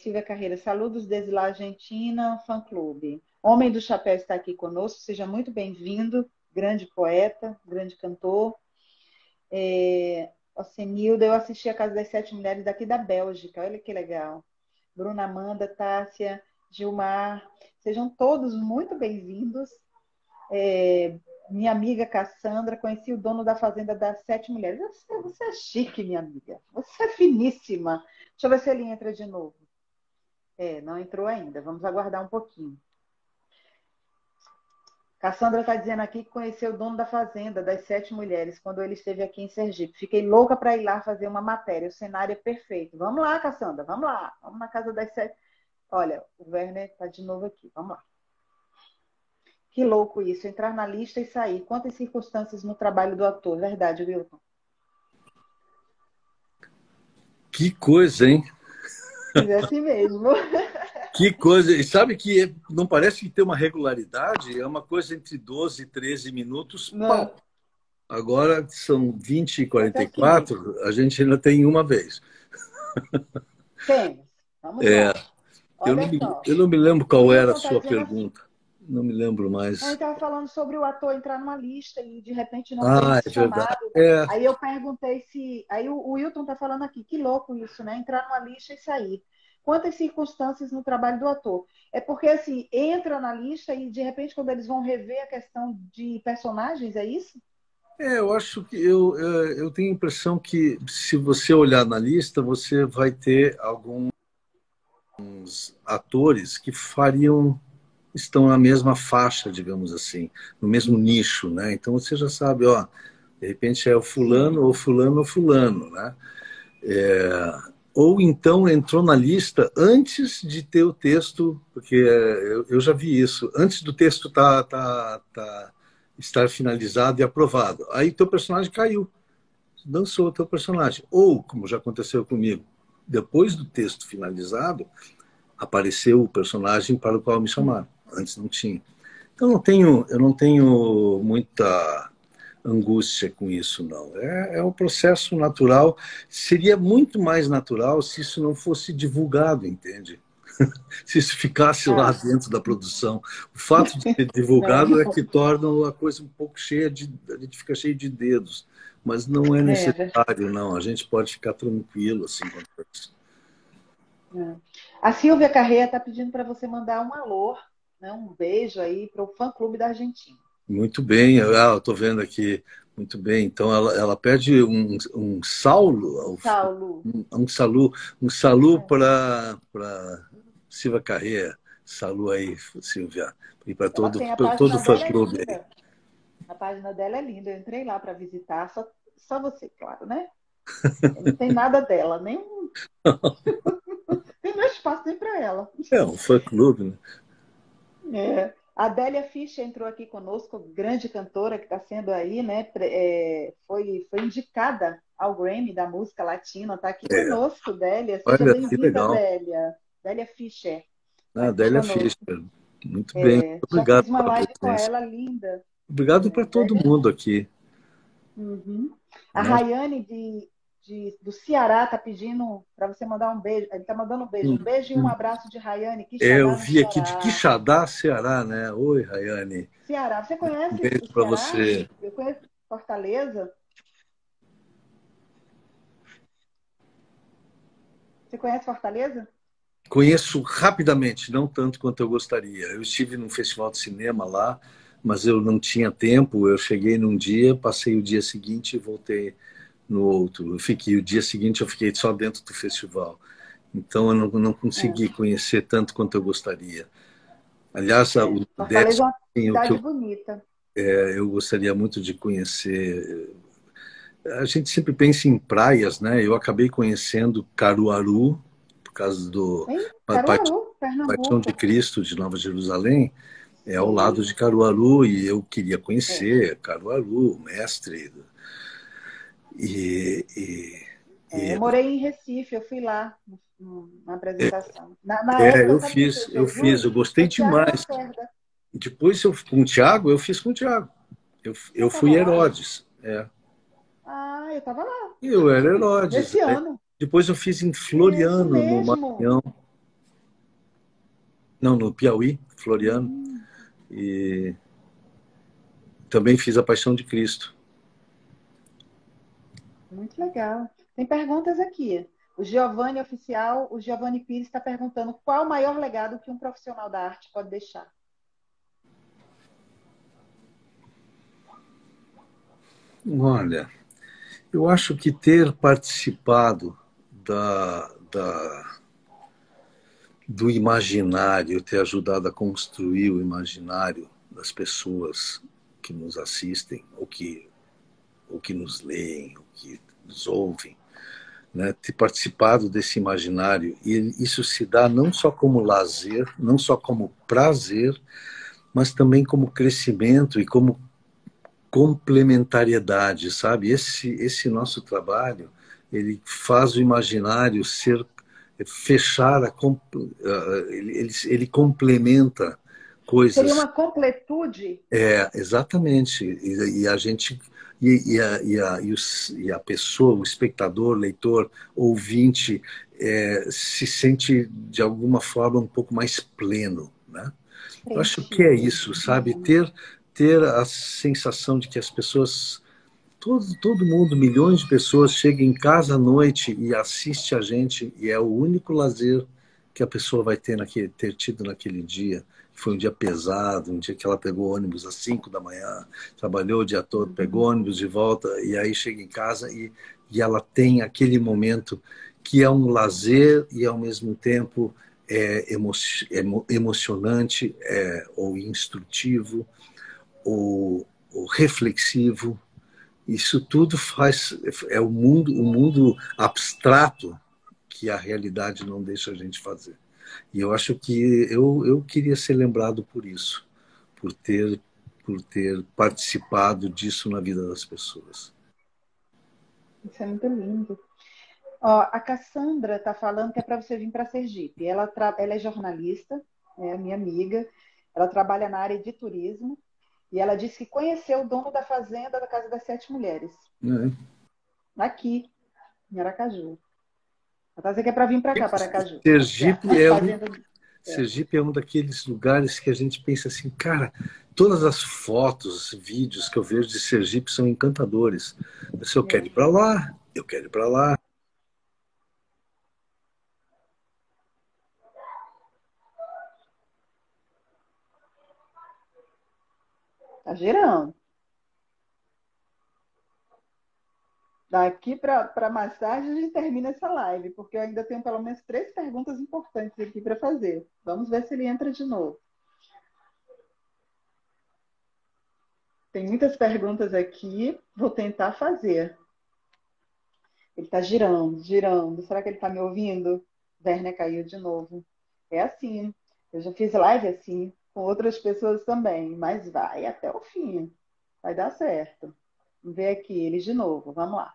Silvia Carreira, saludos desde lá, Argentina, fã-clube. Homem do Chapéu está aqui conosco, seja muito bem-vindo. Grande poeta, grande cantor. Ocenilda, eu assisti a Casa das Sete Mulheres daqui da Bélgica, olha que legal. Bruna Amanda, Tássia, Gilmar, sejam todos muito bem-vindos. Minha amiga Cassandra, conheci o dono da Fazenda das Sete Mulheres. Você é chique, minha amiga. Você é finíssima. Deixa eu ver se ele entra de novo. Não entrou ainda. Vamos aguardar um pouquinho. Cassandra está dizendo aqui que conheceu o dono da Fazenda das Sete Mulheres quando ele esteve aqui em Sergipe. Fiquei louca para ir lá fazer uma matéria. O cenário é perfeito. Vamos lá, Cassandra. Vamos lá. Vamos na Casa das Sete. Olha, o Werner está de novo aqui. Vamos lá. Que louco isso, entrar na lista e sair. Quantas circunstâncias no trabalho do ator. Verdade, Wilton? Que coisa, hein? É assim mesmo. Que coisa. E sabe que não parece que tem uma regularidade? É uma coisa entre 12 e 13 minutos. Pau. Agora são 20 e 44, a gente ainda tem uma vez. Temos. Vamos lá. Eu não me lembro qual era a sua pergunta. Não me lembro mais. Ele estava falando sobre o ator entrar numa lista e de repente não ter chamado. Aí eu perguntei se. Aí o Wilton está falando aqui, que louco isso, né? Entrar numa lista e sair. Quantas circunstâncias no trabalho do ator? É porque assim, entra na lista e de repente, quando eles vão rever a questão de personagens, é isso? Eu acho que eu tenho a impressão que se você olhar na lista, você vai ter alguns atores que estão na mesma faixa, digamos assim, no mesmo nicho, né? Então você já sabe, de repente é o fulano, ou fulano, ou fulano, né? Ou então entrou na lista antes de ter o texto, porque eu já vi isso, antes do texto estar finalizado e aprovado. Aí teu personagem caiu, dançou o teu personagem. Ou, como já aconteceu comigo, depois do texto finalizado, apareceu o personagem para o qual me chamaram. Antes não tinha. Então eu não tenho muita angústia com isso, não. É um processo natural. Seria muito mais natural se isso não fosse divulgado, entende? Se isso ficasse lá dentro da produção. O fato de ser divulgado é que torna a coisa um pouco cheia a gente fica cheio de dedos. Mas não é necessário, não. A gente pode ficar tranquilo assim quanto a isso. A Silvia Carreira está pedindo para você mandar um alô, né, um beijo aí para o fã-clube da Argentina. Muito bem, eu estou vendo aqui. Muito bem, então ela pede um saludo para Silvia Carreira. Saludo aí, Silvia. E para todo o fã-clube aí. A página dela é linda, eu entrei lá para visitar, só você, claro, né? Não tem nada dela, nem tem meu espaço nem para ela. É um fã-clube, né? A Adélia Fischer entrou aqui conosco, grande cantora que está sendo aí, né? Foi indicada ao Grammy da música latina, está aqui conosco, Délia. Seja bem-vinda, Délia. Délia Fischer. Délia Fischer. Muito bem. Muito obrigado. Já fiz uma live com ela linda. Obrigado para todo mundo aqui. Uhum. A Rayane do Ceará está pedindo para você mandar um beijo. Ele está mandando um beijo. Um beijo e um abraço de Rayane. Eu vi aqui de Quixadá, Ceará, né? Oi, Rayane. Ceará. Você conhece um beijo para você. Eu conheço Fortaleza. Você conhece Fortaleza? Conheço rapidamente, não tanto quanto eu gostaria. Eu estive num festival de cinema lá, mas eu não tinha tempo. Eu cheguei num dia, passei o dia seguinte e voltei no outro. O dia seguinte eu fiquei só dentro do festival. Então eu não consegui conhecer tanto quanto eu gostaria. Aliás, o Fortaleza Nordeste, é uma assim, o que cidade bonita. eu gostaria muito de conhecer. A gente sempre pensa em praias, né? Eu acabei conhecendo Caruaru, por causa do Em Paixão Caruaru, de Pernambuco. Cristo de Nova Jerusalém, é ao lado Sim, de Caruaru, e eu queria é. conhecer Caruaru, mestre. E, e, Eu e morei em Recife, eu fui lá na apresentação. Na época, sabe quem fez eu Jesus? gostei Foi Tiago demais. Lacerda. Depois, com o Thiago, eu fiz com o Thiago. Você Eu estava fui lá? Herodes. É. Ah, eu estava lá. E eu era Herodes. Nesse ano. Depois eu fiz em Isso Floriano, no mesmo. Maranhão. Não, no Piauí, Floriano. Hum, E também fiz a Paixão de Cristo. muito legal. Tem perguntas aqui. O Giovanni Oficial, o Giovanni Pires está perguntando qual o maior legado que um profissional da arte pode deixar. Olha, eu acho que ter participado do imaginário, ter ajudado a construir o imaginário das pessoas que nos assistem, ou que nos leem, ou que nos ouvem, né? Ter participado desse imaginário, e isso se dá não só como lazer, não só como prazer, mas também como crescimento e como complementariedade, sabe? Esse nosso trabalho, ele faz o imaginário ser fechar ele complementa Seria coisas. uma completude? Exatamente. E a gente e a pessoa, o espectador, leitor, ouvinte, se sente de alguma forma um pouco mais pleno, né? Eu acho que é Preenchido. isso, sabe? Ter a sensação de que as pessoas, todo mundo, milhões de pessoas, chega em casa à noite e assiste a gente, e é o único lazer que a pessoa vai ter tido naquele dia. Foi um dia pesado, um dia que ela pegou ônibus às 5 da manhã, trabalhou o dia todo, pegou ônibus de volta, e aí chega em casa e ela tem aquele momento que é um lazer e, ao mesmo tempo, emocionante, ou instrutivo, ou reflexivo. Isso tudo é o mundo abstrato que a realidade não deixa a gente fazer. E eu acho que eu queria ser lembrado por isso, por ter participado disso na vida das pessoas. Isso é muito lindo. Ó, a Cassandra está falando que é para você vir para Sergipe. Ela é jornalista, é minha amiga. Ela trabalha na área de turismo. E ela disse que conheceu o dono da fazenda da Casa das Sete Mulheres. Aqui, em Aracaju. Ela está dizendo que é para vir para cá, para Aracaju. Sergipe é um daqueles lugares que a gente pensa assim, cara, todas as fotos, vídeos que eu vejo de Sergipe são encantadores. Eu quero ir para lá, eu quero ir para lá. Tá girando. Daqui para mais tarde a gente termina essa live, porque eu ainda tenho pelo menos 3 perguntas importantes aqui para fazer. Vamos ver se ele entra de novo. Tem muitas perguntas aqui, vou tentar fazer. Ele está girando, girando. Será que ele está me ouvindo? Werner caiu de novo. É assim. Eu já fiz live assim, com outras pessoas também, mas vai até o fim. Vai dar certo. Vamos ver aqui ele de novo. Vamos lá.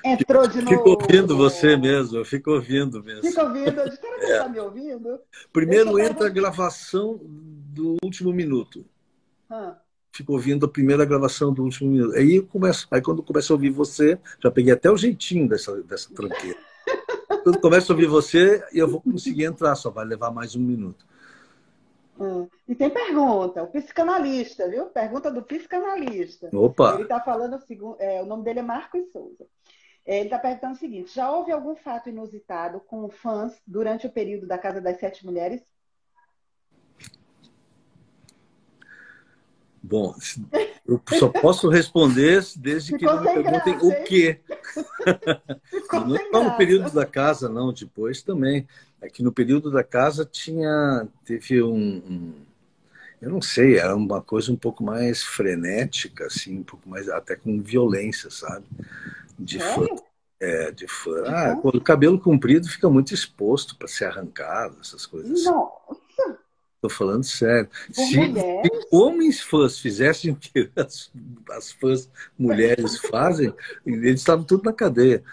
Entrou de novo. Fico ouvindo você mesmo, eu fico ouvindo mesmo. Fica ouvindo. Será que ele está me ouvindo? Primeiro entra a gravação do último minuto. Fico ouvindo a primeira gravação do último minuto. Aí quando começo a ouvir você, já peguei até o jeitinho dessa tranqueira. Quando começo a ouvir você, eu vou conseguir entrar, só vai levar mais 1 minuto. E tem pergunta, o psicanalista, viu? Pergunta do psicanalista. Opa! Ele está falando, o nome dele é Marcos Souza. Ele está perguntando o seguinte: já houve algum fato inusitado com fãs durante o período da Casa das Sete Mulheres? Bom, eu só posso responder desde que não me perguntem o quê. Não só no período da casa, não, depois também. É que no período da casa teve eu não sei, era uma coisa um pouco mais frenética, assim, um pouco mais, até com violência, sabe? De fã. De fã. Quando o cabelo comprido fica muito exposto para ser arrancado, essas coisas assim. Nossa! Estou falando sério. Se homens fãs fizessem o que as fãs mulheres fazem, eles estavam tudo na cadeia.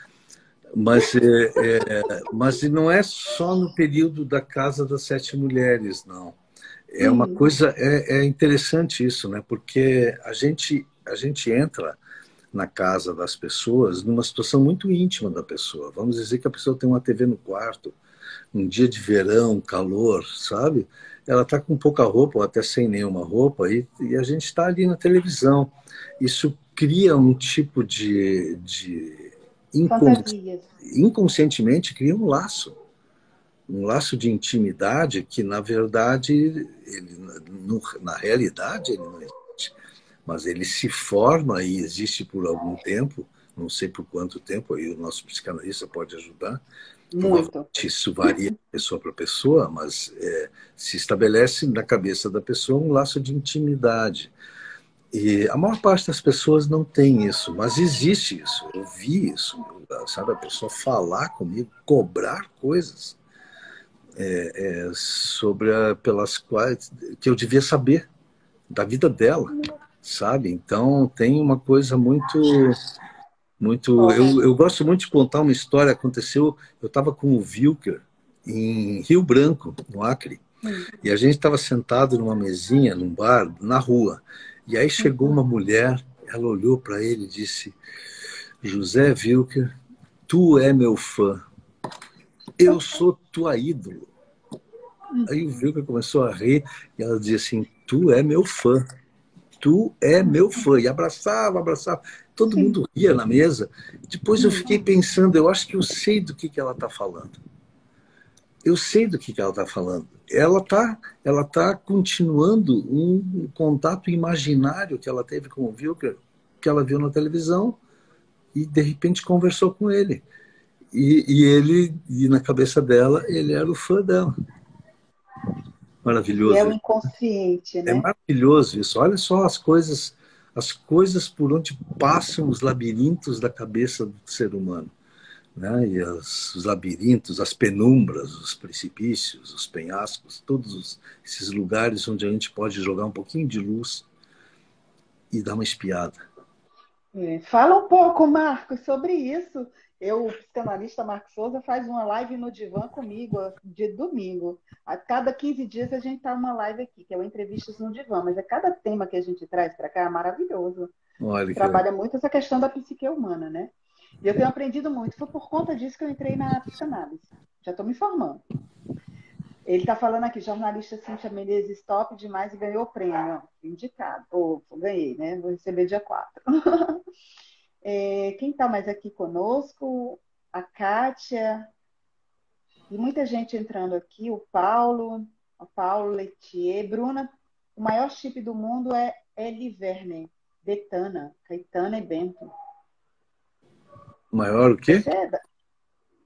Mas não é só no período da Casa das Sete Mulheres, não. É uma coisa, é interessante isso, né? Porque a gente entra na casa das pessoas numa situação muito íntima da pessoa. Vamos dizer que a pessoa tem uma TV no quarto, um dia de verão, calor, sabe? Ela está com pouca roupa, ou até sem nenhuma roupa, e a gente está ali na televisão. Isso cria um tipo de inconscientemente cria um laço de intimidade que, na verdade, na realidade, ele não existe. Mas ele se forma e existe por algum tempo, não sei por quanto tempo, aí o nosso psicanalista pode ajudar. Muito. Isso varia de pessoa para pessoa, mas se estabelece na cabeça da pessoa um laço de intimidade. E a maior parte das pessoas não tem isso, mas existe isso. Eu vi isso, sabe? A pessoa falar comigo, cobrar coisas pelas quais que eu devia saber da vida dela, sabe? Então tem uma coisa muito eu gosto muito de contar uma história. Aconteceu, eu estava com o Wilker em Rio Branco, no Acre, e a gente estava sentado numa mesinha num bar na rua, e aí chegou uma mulher, ela olhou para ele e disse: José Wilker, tu é meu fã, eu sou tua ídolo. Aí o Wilker começou a rir e ela dizia assim: tu é meu fã, tu é meu fã. E abraçava. Todo mundo ria na mesa. Depois eu fiquei pensando, eu acho que eu sei do que ela está falando. Eu sei do que ela está falando. Ela tá continuando um contato imaginário que ela teve com o Wilker, que ela viu na televisão, e de repente conversou com ele. E na cabeça dela, ele era o fã dela. Maravilhoso. E é o inconsciente, né? É maravilhoso isso. Olha só as coisas por onde passam os labirintos da cabeça do ser humano, né? E os labirintos, as penumbras, os precipícios, os penhascos, todos esses lugares onde a gente pode jogar um pouquinho de luz e dar uma espiada. Fala um pouco, Marcos, sobre isso. O psicanalista Marcos Souza faz uma live no Divã comigo de domingo. A cada 15 dias a gente tá uma live aqui, que é o Entrevistas no Divã, mas cada tema que a gente traz para cá é maravilhoso. Olha, trabalha muito essa questão da psique humana, né? E eu tenho aprendido muito. Foi por conta disso que eu entrei na psicanálise. Já estou me formando. Ele está falando aqui, jornalista Cíntia Menezes, top demais e ganhou o prêmio. Indicado. Ganhei, né? Vou receber dia 4. Quem está mais aqui conosco? A Kátia. E muita gente entrando aqui. O Paulo Letier. Bruna, o maior chip do mundo é Eli Werner, Betana, Caetana e Bento. Maior o quê?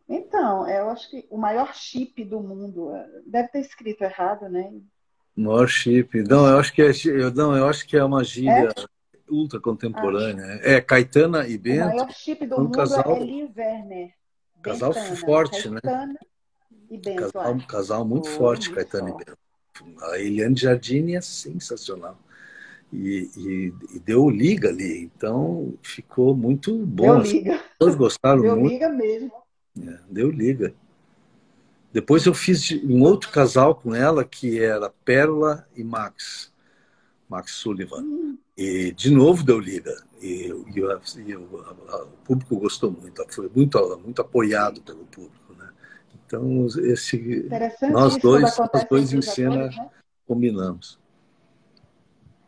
Então, eu acho que o maior chip do mundo, deve ter escrito errado, né? Maior chip. Não, eu acho que é uma gíria ultra contemporânea. Caetana e Bento. O maior chip do mundo é Eli Werner. Casal forte, Caetana, né? E Bento. Casal muito forte, Caetana e Bento. A Eliane Jardine é sensacional. E deu liga ali, então ficou muito bom. Deu liga. Todos gostaram muito. Deu liga mesmo. Deu liga. Depois eu fiz um outro casal com ela, que era Pérola e Max Sullivan. E de novo deu liga. E o público gostou muito. Foi muito apoiado pelo público, né? Então nós dois em cena, né? Combinamos.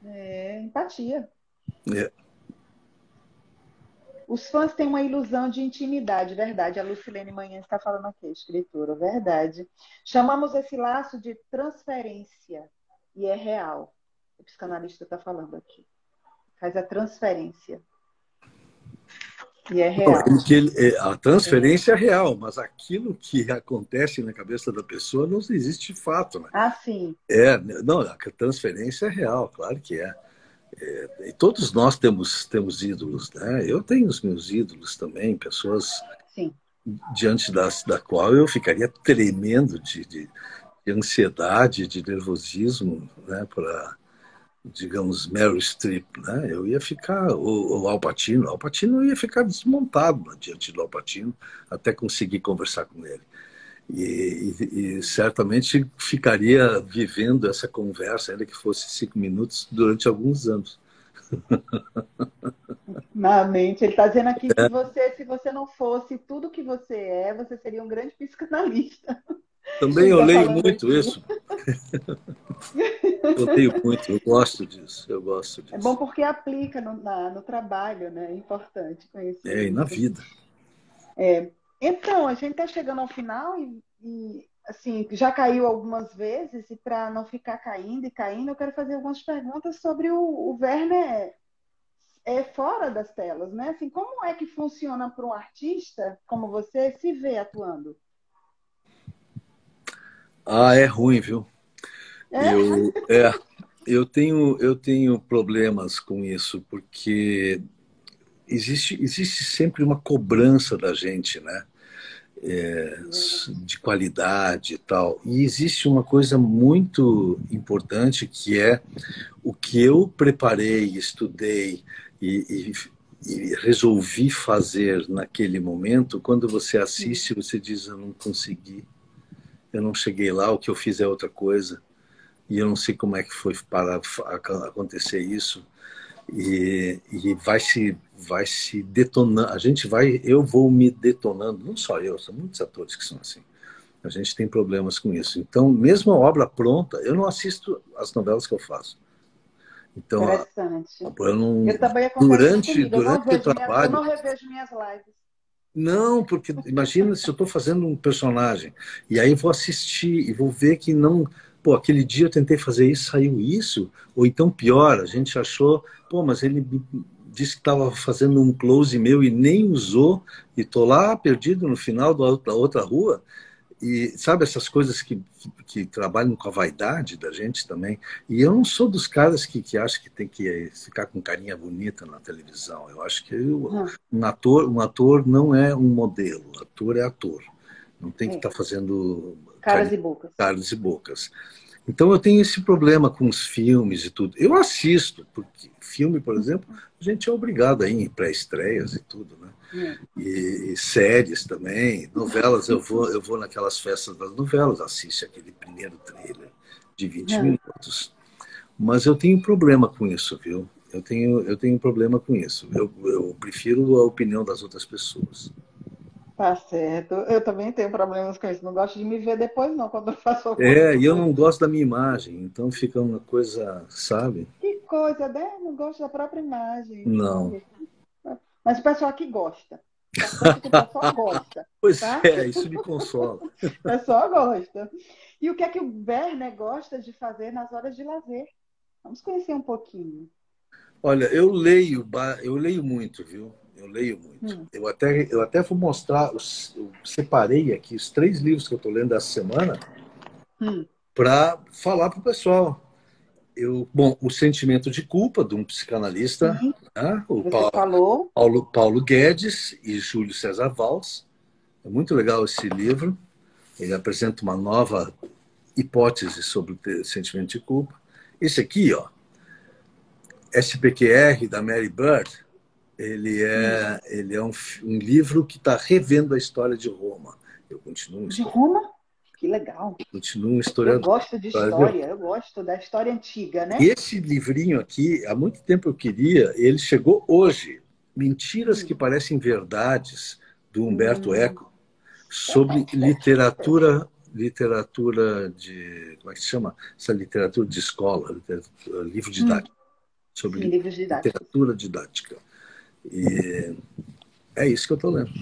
É empatia. É. Os fãs têm uma ilusão de intimidade, verdade. A Lucilene Manhã está falando aqui, escritora, verdade. Chamamos esse laço de transferência, e é real. O psicanalista está falando aqui. Faz a transferência. E é real. A transferência é real, mas aquilo que acontece na cabeça da pessoa não existe de fato, né? Ah, sim. Não, a transferência é real, claro que é. E todos nós temos ídolos, né? Eu tenho os meus ídolos também, pessoas Sim. diante da qual eu ficaria tremendo de ansiedade, de nervosismo, né? Para, digamos, Meryl Streep, né? Eu ia ficar, o Al Pacino ia ficar desmontado diante do Al Pacino até conseguir conversar com ele. E certamente ficaria vivendo essa conversa, ainda que fosse 5 minutos, durante alguns anos. Na mente, ele está dizendo aqui que você, se você não fosse tudo que você é, você seria um grande psicanalista. Também eu leio muito isso. Eu leio muito, eu gosto disso. É bom porque aplica no trabalho, né? É importante conhecer e na vida. Então, a gente está chegando ao final e, assim, já caiu algumas vezes, e para não ficar caindo e caindo, eu quero fazer algumas perguntas sobre o Werner fora das telas, né? Assim, como é que funciona para um artista como você se ver atuando? É ruim, viu? Eu tenho problemas com isso, porque existe sempre uma cobrança da gente, né? De qualidade e tal. E existe uma coisa muito importante, que é o que eu preparei, estudei e resolvi fazer naquele momento. Quando você assiste, você diz: eu não consegui, eu não cheguei lá, o que eu fiz é outra coisa, e eu não sei como é que foi para acontecer isso. E vai se detonando, eu vou me detonando, não só eu, são muitos atores que são assim. A gente tem problemas com isso. Então, mesmo a obra pronta, eu não assisto as novelas que eu faço. Então, interessante. eu também durante o trabalho, eu não revejo minhas lives. Não, porque imagina se eu estou fazendo um personagem e aí vou assistir e vou ver que não. Pô, aquele dia eu tentei fazer isso, saiu isso, ou então pior, a gente achou, pô, mas ele disse que estava fazendo um close meu e nem usou, e tô lá perdido no final da outra rua. E sabe essas coisas que trabalham com a vaidade da gente também. E eu não sou dos caras que tem que ficar com carinha bonita na televisão. Eu acho que um ator não é um modelo. Ator é ator. Não tem que estar fazendo caras e bocas. Caras e bocas. Então eu tenho esse problema com os filmes e tudo. Eu assisto, porque filme, por exemplo, a gente é obrigado a ir em pré-estreias e tudo, né? E séries também, novelas, eu vou naquelas festas das novelas, assisto aquele primeiro trailer de 20 minutos. Mas eu tenho problema com isso, viu? Eu tenho problema com isso. Eu prefiro a opinião das outras pessoas. Tá certo. Eu também tenho problemas com isso. Não gosto de me ver depois, não, quando eu faço alguma coisa. E eu não gosto da minha imagem, então fica uma coisa, sabe? Que coisa, né? Não gosto da própria imagem. Não. Mas o pessoal aqui gosta. O pessoal gosta. Pois tá? Isso me consola. O pessoal gosta. E o que é que o Werner gosta de fazer nas horas de lazer? Vamos conhecer um pouquinho. Olha, eu leio muito, viu? Eu leio muito. Eu até vou mostrar, eu separei aqui os 3 livros que eu estou lendo essa semana para falar para o pessoal. Bom, O Sentimento de Culpa, de um psicanalista, né? Paulo Guedes e Júlio César Valls. É muito legal esse livro. Ele apresenta uma nova hipótese sobre o sentimento de culpa. Esse aqui, ó, SPQR, da Mary Bird, ele é um livro que está revendo a história de Roma. Eu continuo de Roma? Que legal. Continuo um historiador. Eu gosto de história, eu gosto da história antiga, né? Esse livrinho aqui, há muito tempo eu queria, ele chegou hoje. Mentiras que parecem verdades, do Humberto Eco, sobre literatura literatura de... Como é que se chama? Essa literatura de escola, livro didático. Sobre Sim, livros didáticos. literatura didática. E é isso que eu estou lendo.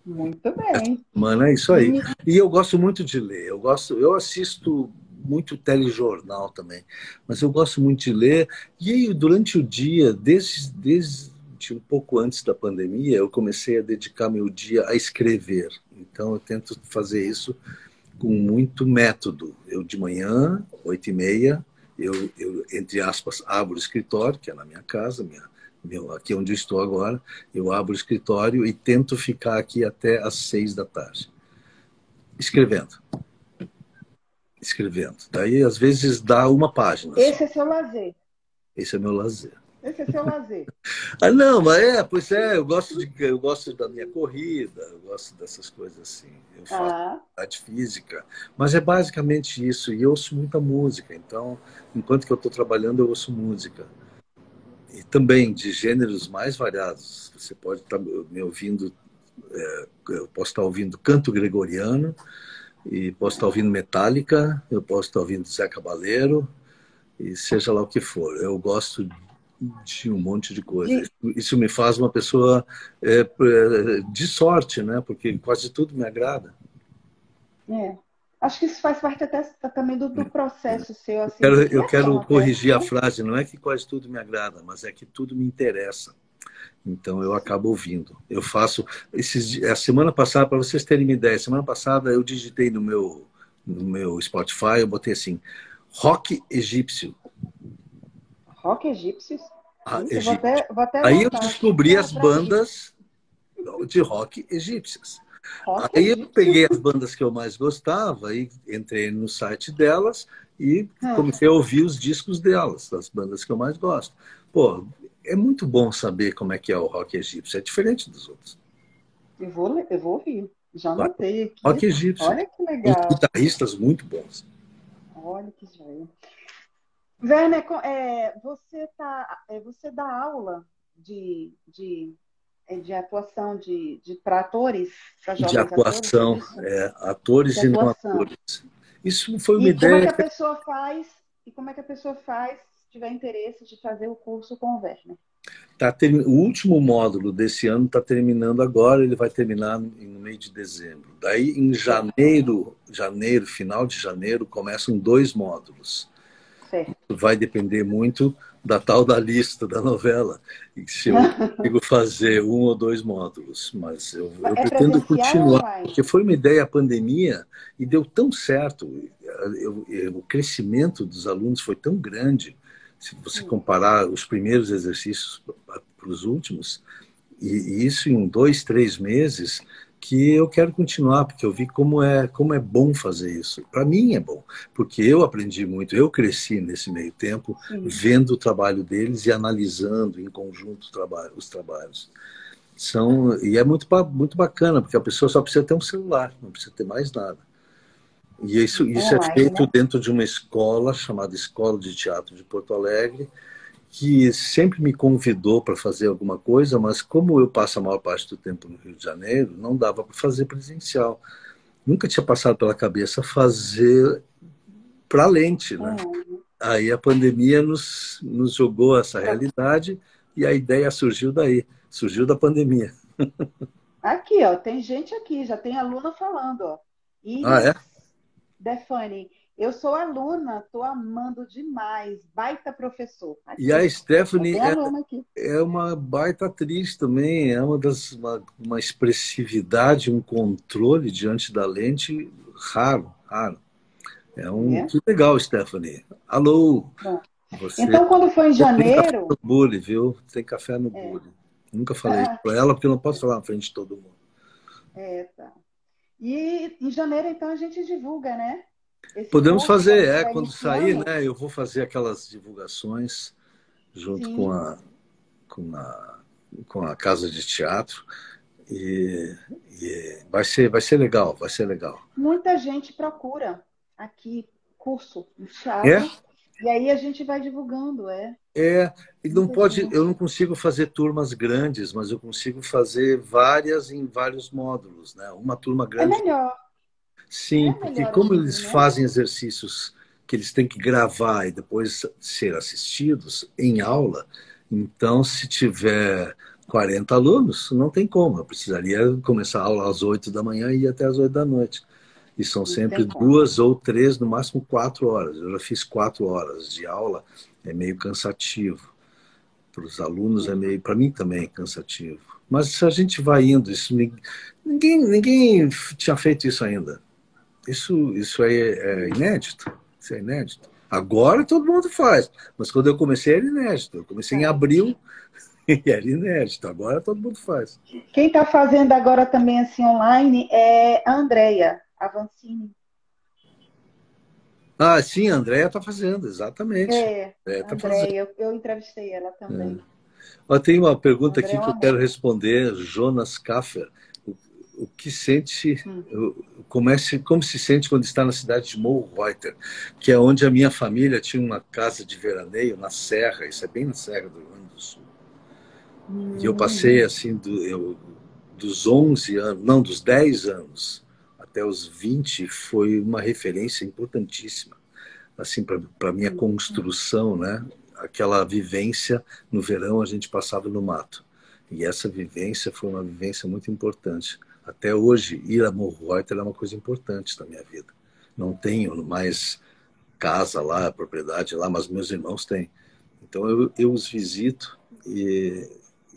Muito bem. Mano, é isso aí. E eu gosto muito de ler. Eu assisto muito telejornal também, mas eu gosto muito de ler. E aí, durante o dia, desde um pouco antes da pandemia, eu comecei a dedicar meu dia a escrever. Então, eu tento fazer isso com muito método. Eu, de manhã, 8h30, eu entre aspas, abro o escritório, que é na minha casa, aqui onde eu estou agora, eu abro o escritório e tento ficar aqui até às 6 da tarde, escrevendo. Daí, às vezes, dá uma página. Esse é seu lazer. Esse é meu lazer. Esse é seu lazer. Não, mas pois é, eu gosto da minha corrida, eu gosto dessas coisas assim. Eu faço atividade física, mas é basicamente isso. E eu ouço muita música, então, enquanto que eu estou trabalhando, eu ouço música. E também de gêneros mais variados. Você pode estar me ouvindo, eu posso estar ouvindo canto gregoriano, e posso estar ouvindo Metallica, eu posso estar ouvindo Zé Cabaleiro, e seja lá o que for. Eu gosto de um monte de coisa. Isso me faz uma pessoa de sorte, né? Porque quase tudo me agrada. Acho que isso faz parte até também do processo seu. Assim, eu quero corrigir a frase. Não é que quase tudo me agrada, mas é que tudo me interessa. Então eu acabo ouvindo. Eu faço... A semana passada, para vocês terem uma ideia, semana passada eu digitei no meu Spotify, eu botei assim, rock egípcio. Rock egípcios? Vou até aí eu descobri as bandas de rock egípcias. Aí eu peguei as bandas que eu mais gostava e entrei no site delas e comecei a ouvir os discos delas, das bandas que eu mais gosto. Pô, é muito bom saber como é que é o rock egípcio. É diferente dos outros. Eu vou ouvir. Já anotei aqui. Rock egípcio. Olha que legal. Tem guitarristas muito bons. Olha que joia. Werner, você dá aula de atuação para atores, para jovens de atuação, atores e não atores. Isso foi uma ideia. Como é que a pessoa faz? E como é que a pessoa faz se tiver interesse de fazer o curso com o Werner? O último módulo desse ano está terminando agora, ele vai terminar no meio de dezembro. Daí, em janeiro, final de janeiro, começam 2 módulos. Certo. Vai depender muito da tal da lista da novela, se eu consigo fazer 1 ou 2 módulos. Mas eu pretendo continuar, porque foi uma ideia a pandemia e deu tão certo. O crescimento dos alunos foi tão grande, se você comparar os primeiros exercícios para os últimos, e isso em 2, 3 meses, que eu quero continuar, porque eu vi como é bom fazer isso. Para mim é bom, porque eu aprendi muito, eu cresci nesse meio tempo, vendo o trabalho deles e analisando em conjunto os trabalhos. E é muito bacana, porque a pessoa só precisa ter um celular, não precisa ter mais nada. E isso é feito dentro de uma escola chamada Escola de Teatro de Porto Alegre, que sempre me convidou para fazer alguma coisa, mas como eu passo a maior parte do tempo no Rio de Janeiro, não dava para fazer presencial. Nunca tinha passado pela cabeça fazer para lente, né? Aí a pandemia nos jogou essa realidade e a ideia surgiu daí, surgiu da pandemia. Aqui, ó, tem gente aqui, já tem aluna falando, ó. Defane, eu sou aluna, estou amando demais, baita professor. Aqui, e a Stephanie é uma baita atriz também, é uma expressividade, um controle diante da lente raro. Que legal, Stephanie. Alô! Então, quando foi em janeiro... Tem café no bule, viu? Tem café no bule. Nunca falei para ela, porque eu não posso falar na frente de todo mundo. Tá. E em janeiro, então, a gente divulga, né? Podemos fazer, quando sair, né? Eu vou fazer aquelas divulgações junto com a casa de teatro e vai ser legal, vai ser legal. Muita gente procura aqui curso de teatro e aí a gente vai divulgando, eu não consigo fazer turmas grandes, mas eu consigo fazer várias em vários módulos, né? Uma turma grande. É melhor. Sim, É porque melhor como assim, eles né? fazem exercícios que eles têm que gravar e depois ser assistidos em aula, então se tiver 40 alunos, não tem como. Eu precisaria começar a aula às 8 da manhã e ir até às 8 da noite. E são Não sempre tem como. 2 ou 3, no máximo 4 horas. Eu já fiz 4 horas de aula, é meio cansativo. Para os alunos é meio, para mim também é cansativo. Mas se a gente vai indo, isso, ninguém tinha feito isso ainda. Isso aí é inédito. Isso é inédito. Agora todo mundo faz, mas quando eu comecei era inédito. Eu comecei em É. abril e era inédito. Agora todo mundo faz. Quem está fazendo agora também assim online é a Andrea Avancini. Ah, sim, a Andrea está fazendo, exatamente. É, A Andrea a está fazendo. Andrea, eu entrevistei ela também. Ó, tem uma A pergunta Andrea aqui é um que eu quero amor. responder, Jonas Kaffer. O que sente, Hum. como se sente quando está na cidade de Morro Reuter, que é onde a minha família tinha uma casa de veraneio na Serra, isso é bem na Serra do Rio Grande do Sul. E eu Hum. passei assim dos 11 anos, não, dos 10 anos até os 20, foi uma referência importantíssima assim para minha construção, né? Aquela vivência no verão a gente passava no mato. E essa vivência foi uma vivência muito importante. Até hoje, ir a Morro Reuter é uma coisa importante na minha vida. Não tenho mais casa lá, propriedade lá, mas meus irmãos têm. Então eu os visito e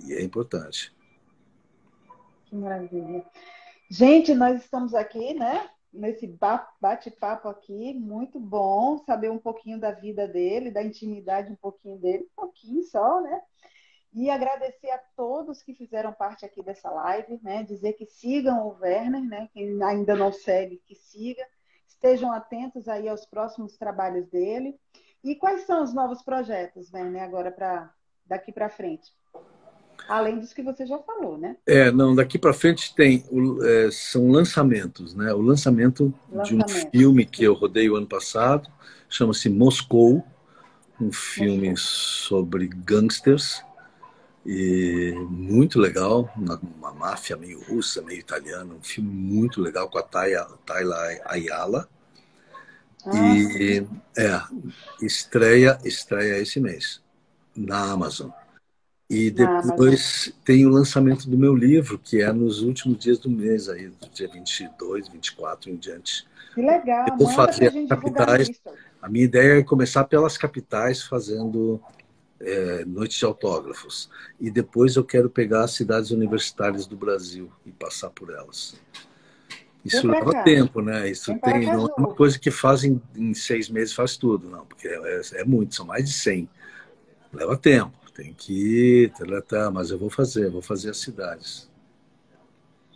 é importante. Que maravilha. Gente, nós estamos aqui, né? Nesse bate-papo aqui, muito bom saber um pouquinho da vida dele, da intimidade um pouquinho dele, um pouquinho só, né? E agradecer a todos que fizeram parte aqui dessa live, né? Dizer que sigam o Werner, né? Quem ainda não segue, que siga. Estejam atentos aí aos próximos trabalhos dele. E quais são os novos projetos, Werner, agora para daqui para frente? Além disso que você já falou, né? Não, daqui para frente são lançamentos, né? O lançamento de um Lançamentos. filme que eu Sim. rodei o ano passado, chama-se Moscou, um filme Moscou. sobre gangsters, e muito legal, uma máfia meio russa, meio italiana, um filme muito legal com a Tayla Ayala. Ah, E sim. é, estreia esse mês na Amazon. E Na Amazon. depois tem o lançamento do meu livro, que é nos últimos dias do mês, aí, do dia 22, 24 em diante. Que Eu legal. vou Manda para a fazer gente as divulgar na capitais. lista. A minha ideia é começar pelas capitais, fazendo noites de autógrafos. E depois eu quero pegar as cidades universitárias do Brasil e passar por elas. Vem Isso para leva cá. tempo, né? Isso Vem para não é uma Aracaju. coisa que faz em 6 meses, faz tudo, não, porque é muito, são mais de 100. Leva tempo, tem que ir, mas eu vou fazer as cidades.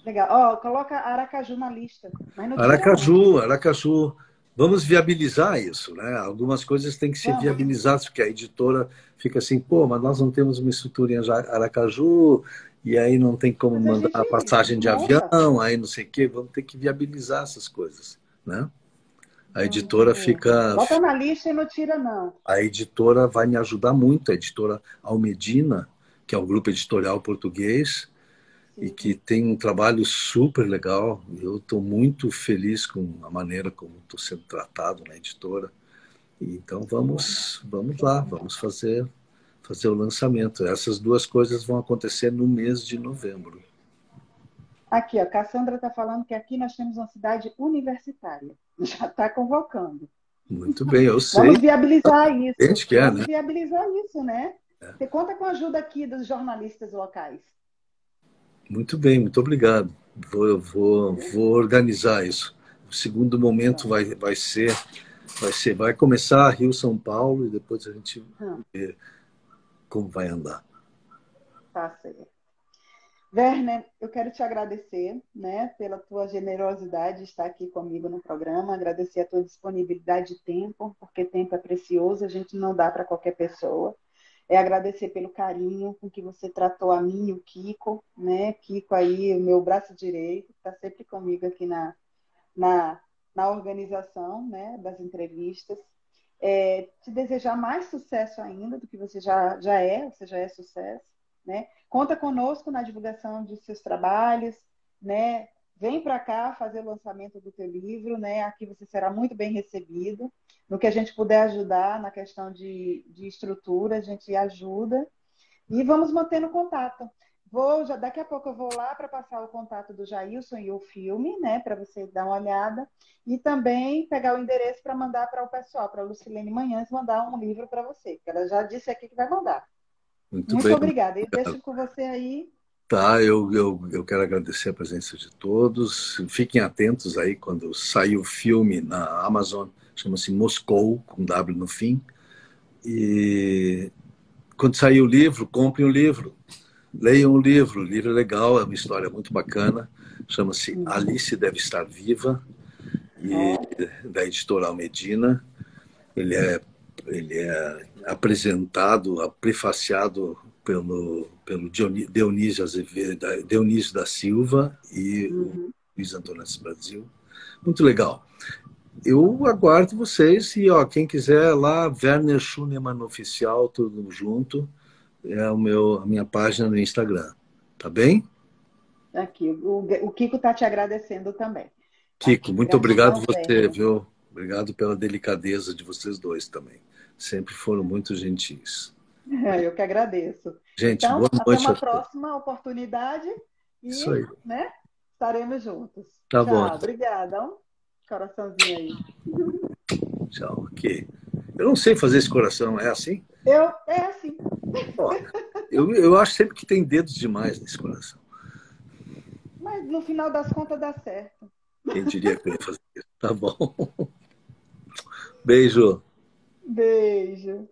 Legal. Ó, coloca Aracaju na lista. Mas não tira, não. Aracaju, vamos viabilizar isso, né? Algumas coisas têm que ser Vamos. viabilizadas, porque a editora fica assim, pô, mas nós não temos uma estrutura em Aracaju, e aí não tem como Mas a mandar a gente passagem de monta. avião, aí não sei o quê, vamos ter que viabilizar essas coisas, né? A editora fica, Bota na lista e não tira, não. a editora vai me ajudar muito, a editora Almedina, que é um grupo editorial português, e Sim. que tem um trabalho super legal. Eu estou muito feliz com a maneira como estou sendo tratado na editora. Então Que bom. vamos lá, vamos fazer o lançamento. Essas duas coisas vão acontecer no mês de novembro. Aqui, ó, Cassandra está falando que aqui nós temos uma cidade universitária. Já está convocando. Muito bem, eu Vamos sei. viabilizar A isso. gente quer, Vamos né? viabilizar isso, né? Você conta com a ajuda aqui dos jornalistas locais. Muito bem, muito obrigado. Vou organizar isso. O segundo momento Pronto. vai começar Rio-São Paulo e depois a gente Hum, vê como vai andar. tá certo. Werner, eu quero te agradecer, né, pela tua generosidade de estar aqui comigo no programa, agradecer a tua disponibilidade de tempo, porque tempo é precioso, a gente não dá para qualquer pessoa. É agradecer pelo carinho com que você tratou a mim e o Kiko, né? Kiko aí, o meu braço direito, está sempre comigo aqui na, na organização, né, das entrevistas. Te desejar mais sucesso ainda do que você você já é sucesso, né? Conta conosco na divulgação de seus trabalhos, né? vem para cá fazer o lançamento do teu livro, né? Aqui você será muito bem recebido. No que a gente puder ajudar na questão de estrutura, a gente ajuda. E vamos mantendo contato. Daqui a pouco eu vou lá para passar o contato do Jailson e o filme, né? Para você dar uma olhada. E também pegar o endereço para mandar para o pessoal, para a Lucilene Manhães, mandar um livro para você. Que ela já disse aqui que vai mandar. Muito Muito bem. obrigada. E deixo com você aí. Tá, eu quero agradecer a presença de todos. Fiquem atentos aí quando sair o filme na Amazon, chama-se Moscou, com W no fim. E quando sair o livro, comprem o livro. Leiam o livro é legal, é uma história muito bacana. Chama-se Alice Deve Estar Viva, e da editora Almedina. Ele é apresentado, prefaciado pelo Dionísio da Silva e o Luiz Antônio Brasil. Muito legal. Eu aguardo vocês e quem quiser lá, Werner Schunemann Oficial, tudo junto, é a minha página no Instagram. Tá bem? Aqui, o Kiko está te agradecendo também. Kiko, Aqui, muito obrigado gratidão, você, Werner. viu? Obrigado pela delicadeza de vocês dois também. Sempre foram muito gentis. Eu que agradeço. Gente, Então, boa até noite. uma próxima oportunidade Isso aí. e, né, estaremos juntos. Tá Tchau, bom. obrigada. Um coraçãozinho aí. Tchau, ok. Eu não sei fazer esse coração, é assim? É assim. Ó, eu acho sempre que tem dedos demais nesse coração. Mas no final das contas dá certo. Quem diria que eu ia fazer isso? Tá bom. Beijo. Beijo.